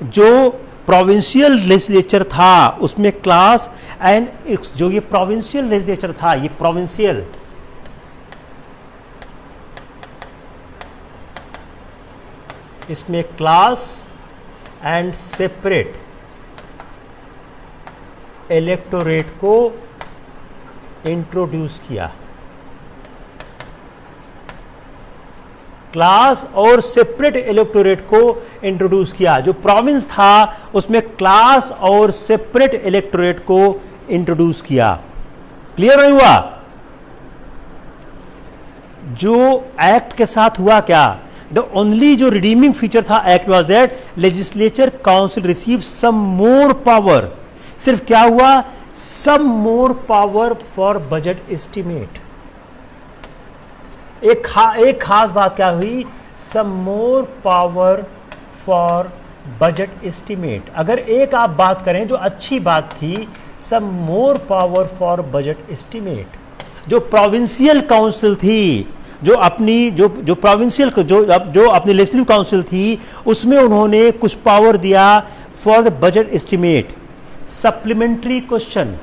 S1: जो प्रोविंशियल लेजिस्लेचर था उसमें क्लास एंड, जो ये प्रोविंशियल लेजिस्लेचर था, ये प्रोविंशियल, इसमें क्लास एंड सेपरेट इलेक्टोरेट को इंट्रोड्यूस किया। क्लास और सेपरेट इलेक्टोरेट को इंट्रोड्यूस किया। जो प्रोविंस था उसमें क्लास और सेपरेट इलेक्टोरेट को इंट्रोड्यूस किया। क्लियर नहीं हुआ? जो एक्ट के साथ हुआ क्या? द ओनली जो रिडीमिंग फीचर था act was that legislature council receive some more power. सिर्फ क्या हुआ? Some more power for budget estimate. एक खास बात क्या हुई? Some more power for budget estimate. अगर एक आप बात करें जो अच्छी बात थी, some more power for budget estimate. जो प्रोविंशियल काउंसिल थी, जो प्रोविंशियल जो अपनी लेजिस्लेटिव काउंसिल थी, उसमें उन्होंने कुछ पावर दिया for the budget estimate. Supplementary question,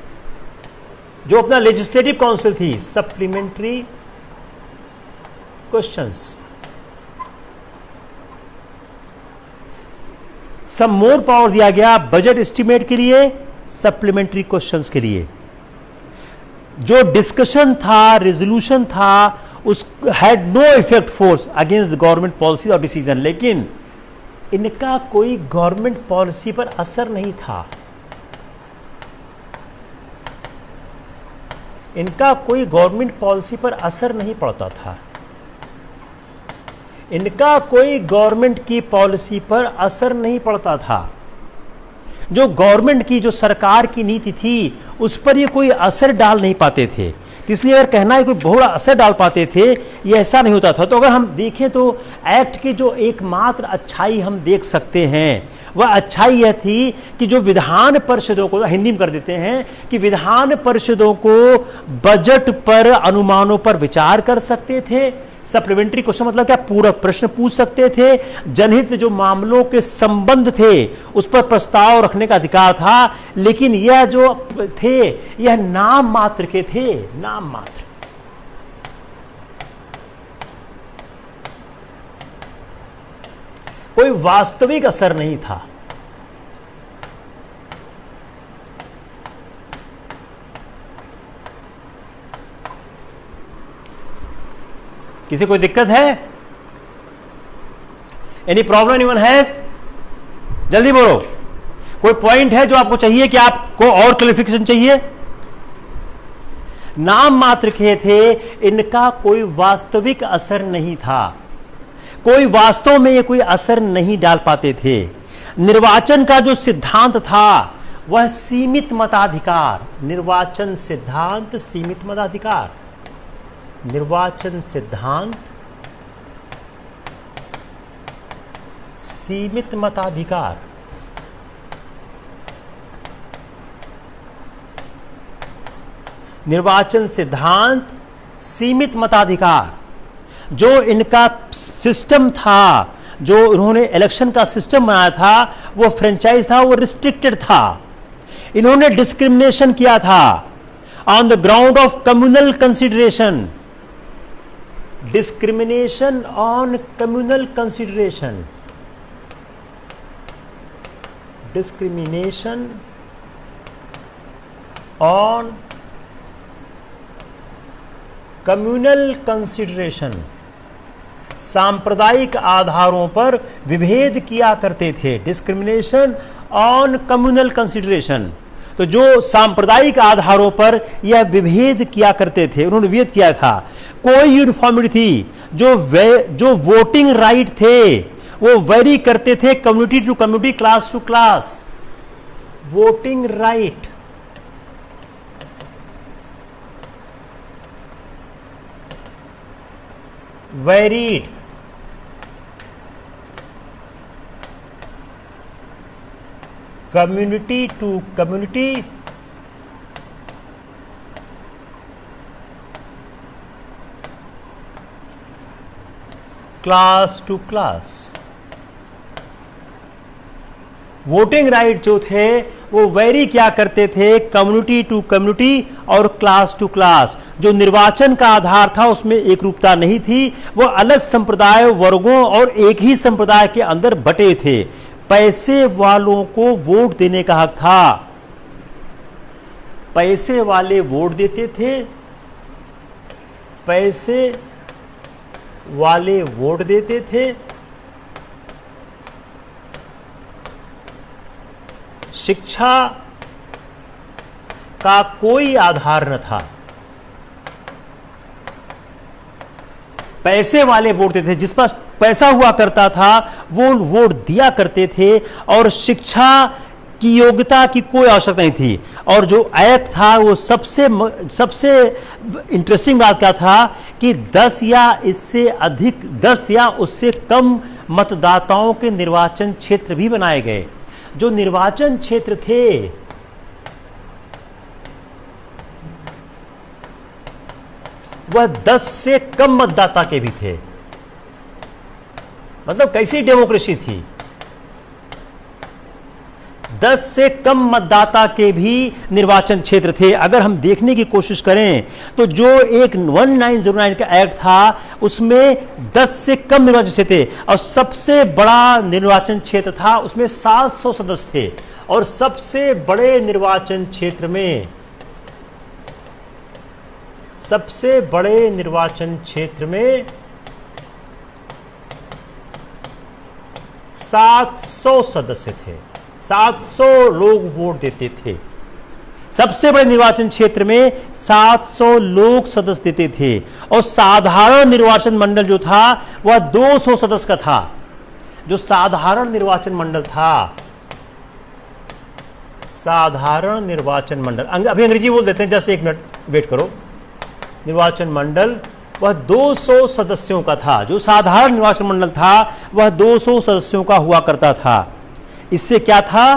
S1: जो अपना लेजिस्लेटिव काउंसिल थी, सप्लीमेंट्री क्वेश्चंस, सम मोर पावर दिया गया बजट एस्टिमेट के लिए, सप्लीमेंट्री क्वेश्चंस के लिए। जो डिस्कशन था, रेजोल्यूशन था, उस had no effect force against the government policy और डिसीजन। लेकिन इनका कोई गवर्नमेंट पॉलिसी पर असर नहीं था। इनका कोई गवर्नमेंट पॉलिसी पर असर नहीं पड़ता था। इनका कोई गवर्नमेंट की पॉलिसी पर असर नहीं पड़ता था। जो गवर्नमेंट की, जो सरकार की नीति थी, उस पर ये कोई असर डाल नहीं पाते थे। इसलिए अगर कहना है कोई बहुत असर डाल पाते थे, ये ऐसा नहीं होता था। तो अगर हम देखें तो एक्ट की जो एकमात्र अच्छाई हम देख सकते हैं, वह अच्छाई यह थी कि जो विधान परिषदों को, हिंदी में कर देते हैं कि विधान परिषदों को बजट पर, अनुमानों पर विचार कर सकते थे। सप्लीमेंट्री क्वेश्चन मतलब क्या? पूरक प्रश्न पूछ सकते थे। जनहित जो मामलों के संबंध थे उस पर प्रस्ताव रखने का अधिकार था। लेकिन यह जो थे, यह नाम मात्र के थे, नाम मात्र। कोई वास्तविक असर नहीं था। किसी कोई दिक्कत है? Any problem anyone has? जल्दी बोलो। कोई पॉइंट है जो आपको चाहिए कि आपको और क्लैरिफिकेशन चाहिए? नाम मात्र के थे, इनका कोई वास्तविक असर नहीं था। कोई वास्तव में ये कोई असर नहीं डाल पाते थे। निर्वाचन का जो सिद्धांत था वह सीमित मताधिकार। निर्वाचन सिद्धांत सीमित मताधिकार। निर्वाचन सिद्धांत सीमित मताधिकार। निर्वाचन सिद्धांत सीमित मताधिकार। जो इनका सिस्टम था, जो इन्होंने इलेक्शन का सिस्टम बनाया था, वो फ्रेंचाइज था, वो रिस्ट्रिक्टेड था। इन्होंने डिस्क्रिमिनेशन किया था on the ground of communal consideration. Discrimination on communal consideration. Discrimination on communal consideration, सांप्रदायिक आधारों पर विभेद किया करते थे। डिस्क्रिमिनेशन ऑन कम्युनल कंसिडरेशन, तो जो सांप्रदायिक आधारों पर यह विभेद किया करते थे, उन्होंने विभेद किया था। कोई यूनिफॉर्मिटी थी, जो वोटिंग राइट थे वो वेरी करते थे community to community, class to class. Voting right varied, community to community, class to class. Voting right जो थे वो वेरी क्या करते थे, कम्युनिटी टू कम्युनिटी और क्लास टू क्लास। जो निर्वाचन का आधार था उसमें एक रूपता नहीं थी, वो अलग संप्रदाय वर्गों और एक ही संप्रदाय के अंदर बटे थे। पैसे वालों को वोट देने का हक था, पैसे वाले वोट देते थे, पैसे वाले वोट देते थे। शिक्षा का कोई आधार न था, पैसे वाले वोट देते थे, जिस पास पैसा हुआ करता था वो वोट दिया करते थे, और शिक्षा की योग्यता की कोई आवश्यकता नहीं थी। और जो एक्ट था वो सबसे इंटरेस्टिंग बात क्या था कि 10 या इससे अधिक, 10 या उससे कम मतदाताओं के निर्वाचन क्षेत्र भी बनाए गए। जो निर्वाचन क्षेत्र थे वह 10 से कम मतदाता के भी थे। मतलब कैसी डेमोक्रेसी थी, 10 से कम मतदाता के भी निर्वाचन क्षेत्र थे। अगर हम देखने की कोशिश करें तो जो एक 1909 का एक्ट था उसमें 10 से कम निर्वाचन क्षेत्र थे, और सबसे बड़ा निर्वाचन क्षेत्र था उसमें 700 सदस्य थे, और सबसे बड़े निर्वाचन क्षेत्र में 700 सदस्य थे, 700 लोग वोट देते थे। सबसे बड़े निर्वाचन क्षेत्र में 700 लोग सदस्य देते थे, और साधारण निर्वाचन मंडल जो था वह 200 सदस्य का था। जो साधारण निर्वाचन मंडल था, साधारण निर्वाचन मंडल, अभी अंग्रेजी बोल देते हैं, जस्ट एक मिनट वेट करो। निर्वाचन मंडल वह 200 सदस्यों का था। जो साधारण निर्वाचन मंडल था वह 200 सदस्यों का हुआ करता था। इससे क्या था,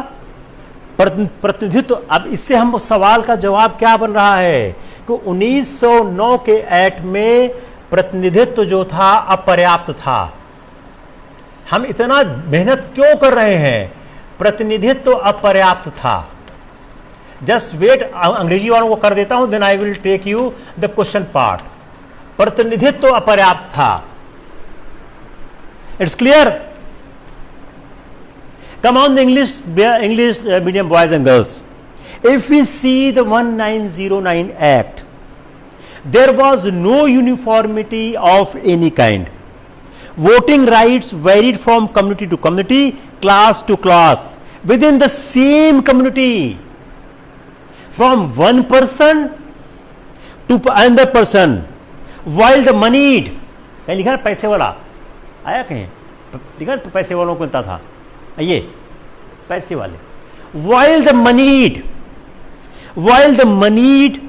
S1: प्रतिनिधित्व। अब इससे हम सवाल का जवाब क्या बन रहा है कि 1909 के एक्ट में प्रतिनिधित्व जो था अपर्याप्त था। हम इतना मेहनत क्यों कर रहे हैं, प्रतिनिधित्व अपर्याप्त था। जस्ट वेट, अंग्रेजी वालों को कर देता हूं, then I will take you the question part. प्रतिनिधित्व अपर्याप्त था। It's clear? Come on, the English medium boys and girls. If we see the 1909 Act, there was no uniformity of any kind. Voting rights varied from community to community, class to class, within the same community, from one person to another person, while the moneyed, कहीं लिखा है पैसे वाला, आया कहीं लिखा है पैसे वालों को मिलता था, ये पैसे वाले। while the moneyed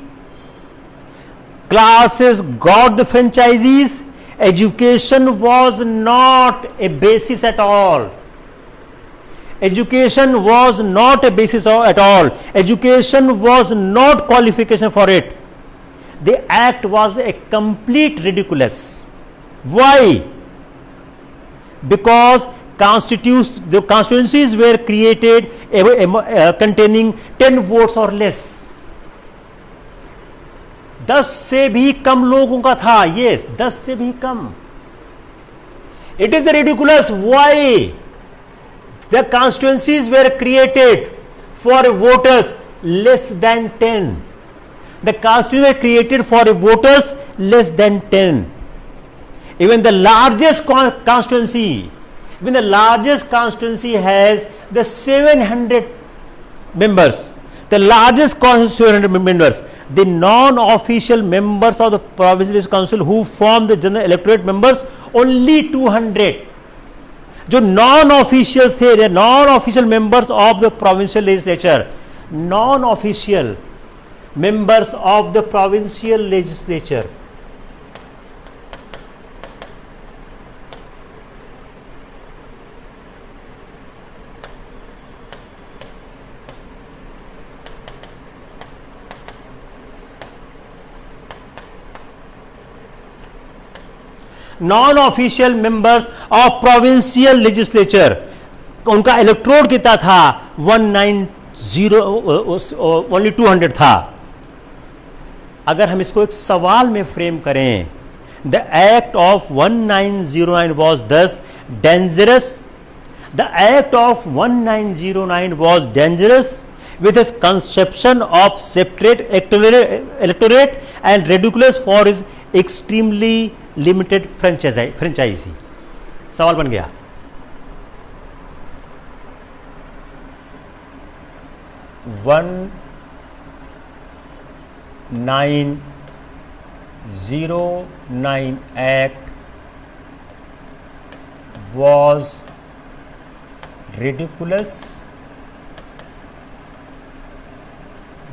S1: classes got the franchises, education was not a basis at all. Education was not a basis at all. Education was not qualification for it. The act was a complete ridiculous. Why? Because the constituencies were created containing 10 votes or less. 10 से भी कम लोगों का था, yes, 10 से भी कम. It is ridiculous. Why? The constituencies were created for voters less than 10. The constitution created for voters less than 10. Even the largest constituency has the 700 members. The largest constituency 700 members. The non-official members of the provincial council who form the general electorate members only 200. जो non officials थे, non official members of the provincial legislature, non official members of the provincial legislature, non official members of provincial legislature, उनका electrode कितना था 190, only 200 था। अगर हम इसको एक सवाल में फ्रेम करें, द एक्ट ऑफ 1909 वॉज दस dangerous, the act of 1909 was dangerous with his conception of separate electorate and ridiculous for his extremely limited franchise। सवाल बन गया। One 1909 act was ridiculous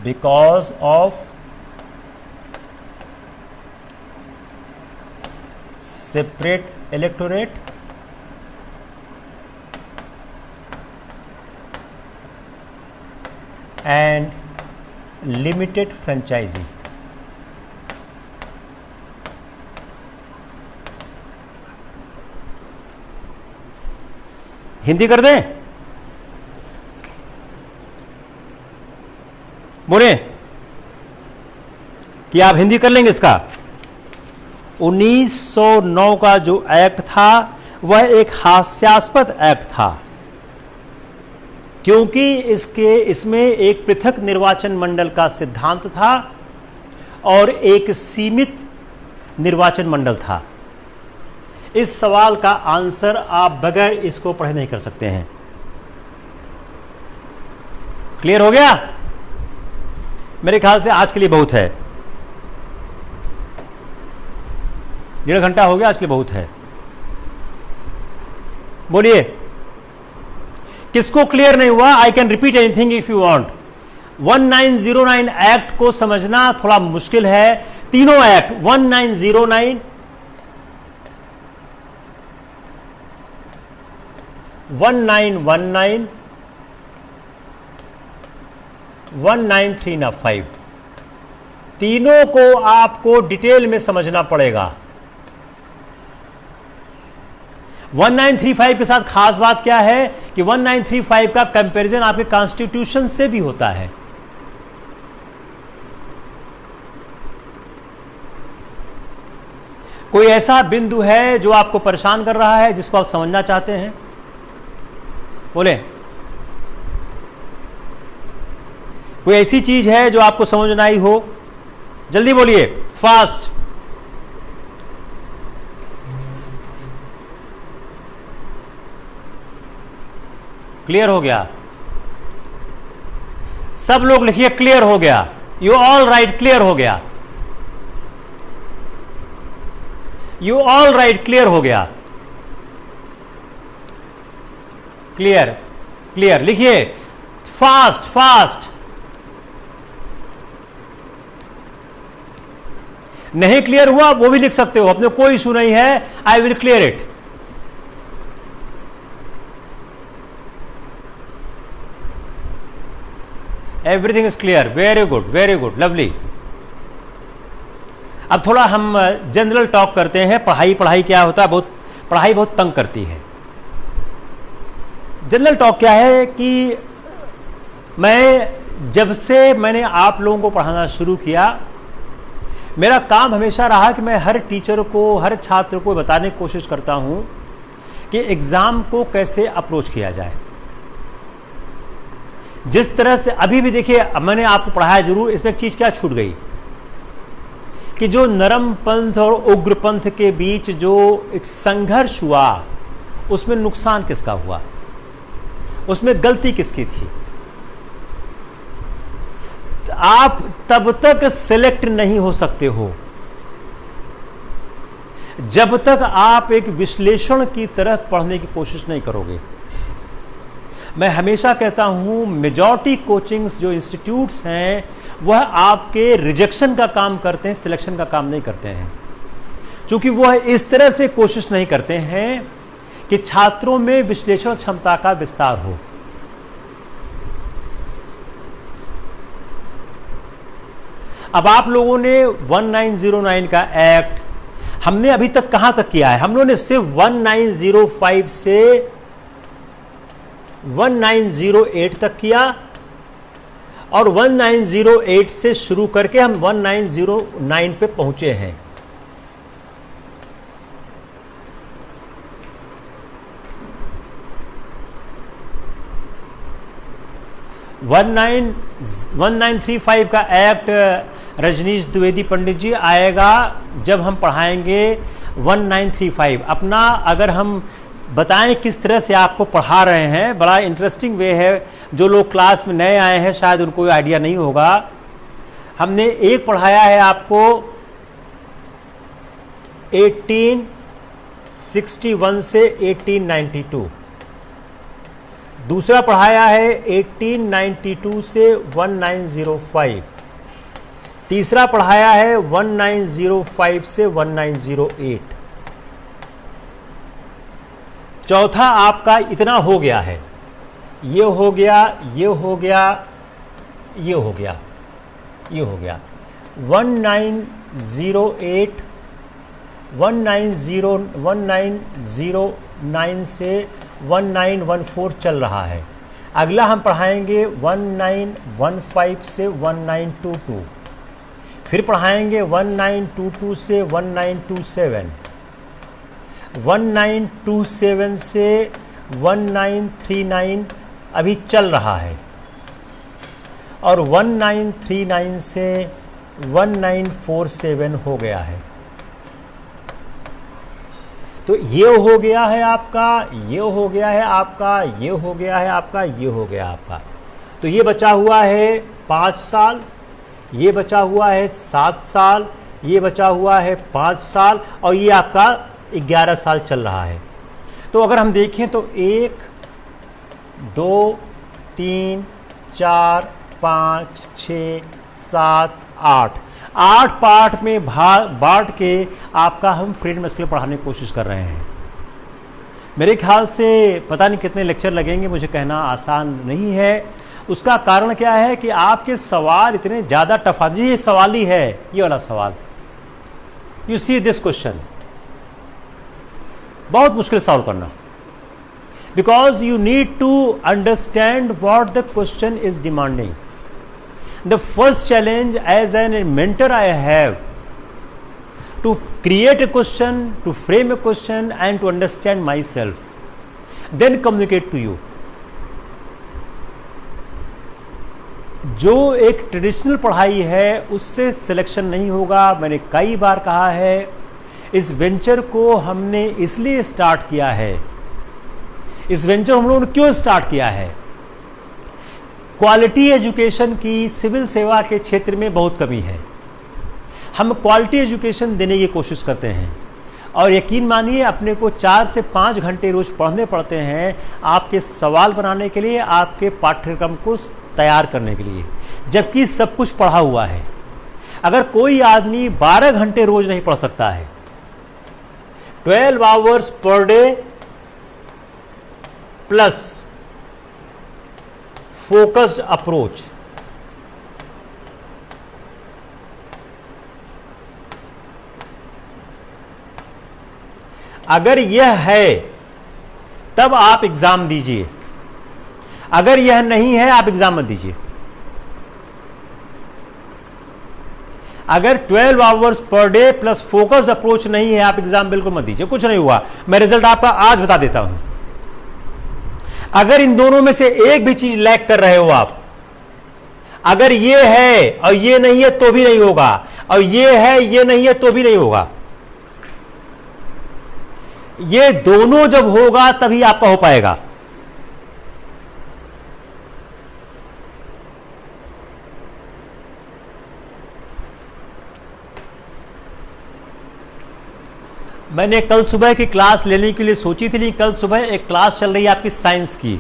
S1: because of separate electorate and limited franchisee। Hindi कर दें, बोले कि आप हिंदी कर लेंगे इसका। 1909 का जो एक्ट था वह एक हास्यास्पद एक्ट था, क्योंकि इसमें एक पृथक निर्वाचन मंडल का सिद्धांत था और एक सीमित निर्वाचन मंडल था। इस सवाल का आंसर आप बगैर इसको पढ़े नहीं कर सकते हैं। क्लियर हो गया? मेरे ख्याल से आज के लिए बहुत है, 1.5 घंटा हो गया, आज के लिए बहुत है। बोलिए किसको क्लियर नहीं हुआ? I can repeat anything if you want. 1909 act को समझना थोड़ा मुश्किल है। तीनों एक्ट 1909, 1919, 1935, तीनों को आपको डिटेल में समझना पड़ेगा। 1935 के साथ खास बात क्या है कि 1935 का कंपैरिजन आपके कॉन्स्टिट्यूशन से भी होता है। कोई ऐसा बिंदु है जो आपको परेशान कर रहा है, जिसको आप समझना चाहते हैं? बोले कोई ऐसी चीज है जो आपको समझ ना आई हो? जल्दी बोलिए, फास्ट। क्लियर हो गया? सब लोग लिखिए क्लियर हो गया। यू ऑल राइट, क्लियर हो गया। यू ऑल राइट, क्लियर हो गया। क्लियर, क्लियर लिखिए, फास्ट फास्ट। नहीं क्लियर हुआ वो भी लिख सकते हो, अपने कोई इशू नहीं है। I will clear it. Everything is clear, very good, very good, lovely. अब थोड़ा हम जनरल टॉक करते हैं। पढ़ाई क्या होता है, पढ़ाई बहुत तंग करती है। जनरल टॉक क्या है कि जब से मैंने आप लोगों को पढ़ाना शुरू किया, मेरा काम हमेशा रहा कि मैं हर टीचर को, हर छात्र को बताने की कोशिश करता हूं कि एग्जाम को कैसे अप्रोच किया जाए। जिस तरह से अभी भी देखिए, मैंने आपको पढ़ाया जरूर, इसमें एक चीज क्या छूट गई कि जो नरम पंथ और उग्र पंथ के बीच जो एक संघर्ष हुआ, उसमें नुकसान किसका हुआ, उसमें गलती किसकी थी। आप तब तक सिलेक्ट नहीं हो सकते हो जब तक आप एक विश्लेषण की तरह पढ़ने की कोशिश नहीं करोगे। मैं हमेशा कहता हूं, मेजॉरिटी कोचिंग्स जो इंस्टीट्यूट्स हैं वह आपके रिजेक्शन का काम करते हैं, सिलेक्शन का काम नहीं करते हैं, क्योंकि वह इस तरह से कोशिश नहीं करते हैं कि छात्रों में विश्लेषण क्षमता का विस्तार हो। अब आप लोगों ने 1909 का एक्ट हमने अभी तक कहां तक किया है? हम लोगों ने सिर्फ 1905 से 1908 तक किया, और 1908 से शुरू करके हम 1909 पे पहुंचे हैं। वन 1935 का एक्ट रजनीश द्विवेदी पंडित जी आएगा जब हम पढ़ाएंगे 1935। अपना अगर हम बताएं किस तरह से आपको पढ़ा रहे हैं, बड़ा इंटरेस्टिंग वे है। जो लोग क्लास में नए आए हैं शायद उनको आइडिया नहीं होगा। हमने एक पढ़ाया है आपको 1861 से 1892, दूसरा पढ़ाया है 1892 से 1905, तीसरा पढ़ाया है 1905 से 1908, चौथा आपका इतना हो गया है, ये हो गया, ये हो गया, ये हो गया, ये हो गया। 1908 1909 से 1914 चल रहा है। अगला हम पढ़ाएंगे 1915 से 1922, फिर पढ़ाएंगे 1922 से 1927, 1927 से 1939 अभी चल रहा है, और 1939 से 1947 हो गया है। तो ये हो गया है आपका, ये हो गया है आपका, ये हो गया है आपका, ये हो गया आपका। तो ये बचा हुआ है 5 साल, ये बचा हुआ है 7 साल, ये बचा हुआ है 5 साल, और ये आपका 11 साल चल रहा है। तो अगर हम देखें तो 1 2 3 4 5 6 7 8 पार्ट में बांट के आपका हम फ्रीड मस्कुलर पढ़ाने की कोशिश कर रहे हैं। मेरे ख्याल से पता नहीं कितने लेक्चर लगेंगे, मुझे कहना आसान नहीं है। उसका कारण क्या है कि आपके सवाल इतने ज़्यादा टफ आते हैं। ये सवाल ही है, ये वाला सवाल, यू सी दिस क्वेश्चन, बहुत मुश्किल सॉल्व करना, because you need to understand what the question is demanding. The first challenge as a mentor I have to create a question, to frame a question and to understand myself, then communicate to you. जो एक traditional पढ़ाई है उससे selection नहीं होगा। मैंने कई बार कहा है, इस वेंचर को हमने इसलिए स्टार्ट किया है, इस वेंचर हम लोगों ने क्यों स्टार्ट किया है? क्वालिटी एजुकेशन की सिविल सेवा के क्षेत्र में बहुत कमी है। हम क्वालिटी एजुकेशन देने की कोशिश करते हैं, और यकीन मानिए अपने को 4 से 5 घंटे रोज पढ़ने पड़ते हैं आपके सवाल बनाने के लिए, आपके पाठ्यक्रम को तैयार करने के लिए, जबकि सब कुछ पढ़ा हुआ है। अगर कोई आदमी 12 घंटे रोज नहीं पढ़ सकता है, 12 hours per debt plus focused approach, अगर यह है तब आप एग्जाम दीजिए, अगर यह नहीं है आप एग्जाम मत दीजिए। अगर 12 hours per debt plus focus approach नहीं है, आप एग्जाम बिल्कुल मत दीजिए, कुछ नहीं हुआ। मैं रिजल्ट आपका आज बता देता हूं। अगर इन दोनों में से एक भी चीज लैक कर रहे हो आप, अगर ये है और ये नहीं है तो भी नहीं होगा, और ये है ये नहीं है तो भी नहीं होगा, ये दोनों जब होगा तभी आपका हो पाएगा। मैंने कल सुबह की क्लास लेने के लिए सोची थी, लेकिन कल सुबह एक क्लास चल रही है आपकी साइंस की,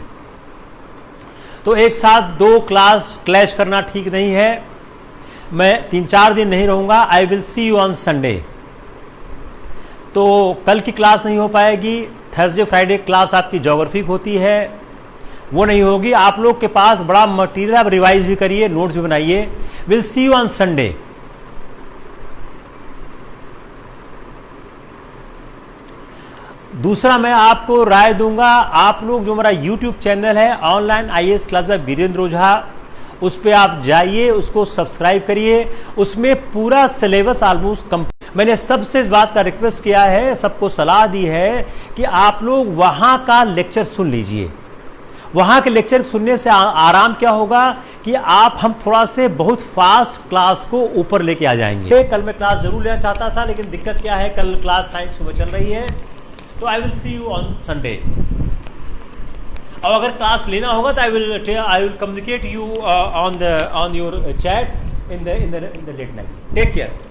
S1: तो एक साथ दो क्लास क्लैश करना ठीक नहीं है। मैं 3-4 दिन नहीं रहूंगा। आई will see you on Sunday. तो कल की क्लास नहीं हो पाएगी। थर्सडे फ्राइडे क्लास आपकी ज्योग्राफी होती है, वो नहीं होगी। आप लोग के पास बड़ा मटेरियल, आप रिवाइज भी करिए, नोट्स भी बनाइए। Will see you on Sunday. दूसरा मैं आपको राय दूंगा, आप लोग जो हमारा यूट्यूब चैनल है online IAS class by Virendra Ojha, उस पर आप जाइए, उसको सब्सक्राइब करिए। उसमें पूरा सिलेबस ऑलमोस्ट कंप्लीट। मैंने सबसे इस बात का रिक्वेस्ट किया है, सबको सलाह दी है कि आप लोग वहां का लेक्चर सुन लीजिए। वहां के लेक्चर सुनने से आराम क्या होगा कि हम थोड़ा से बहुत फास्ट क्लास को ऊपर लेके आ जाएंगे। कल मैं क्लास जरूर लेना चाहता था, लेकिन दिक्कत क्या है, कल क्लास साइंस सुबह चल रही है, तो I will see you on Sunday. और अगर क्लास लेना होगा तो I will communicate you on your chat in the late night. Take care.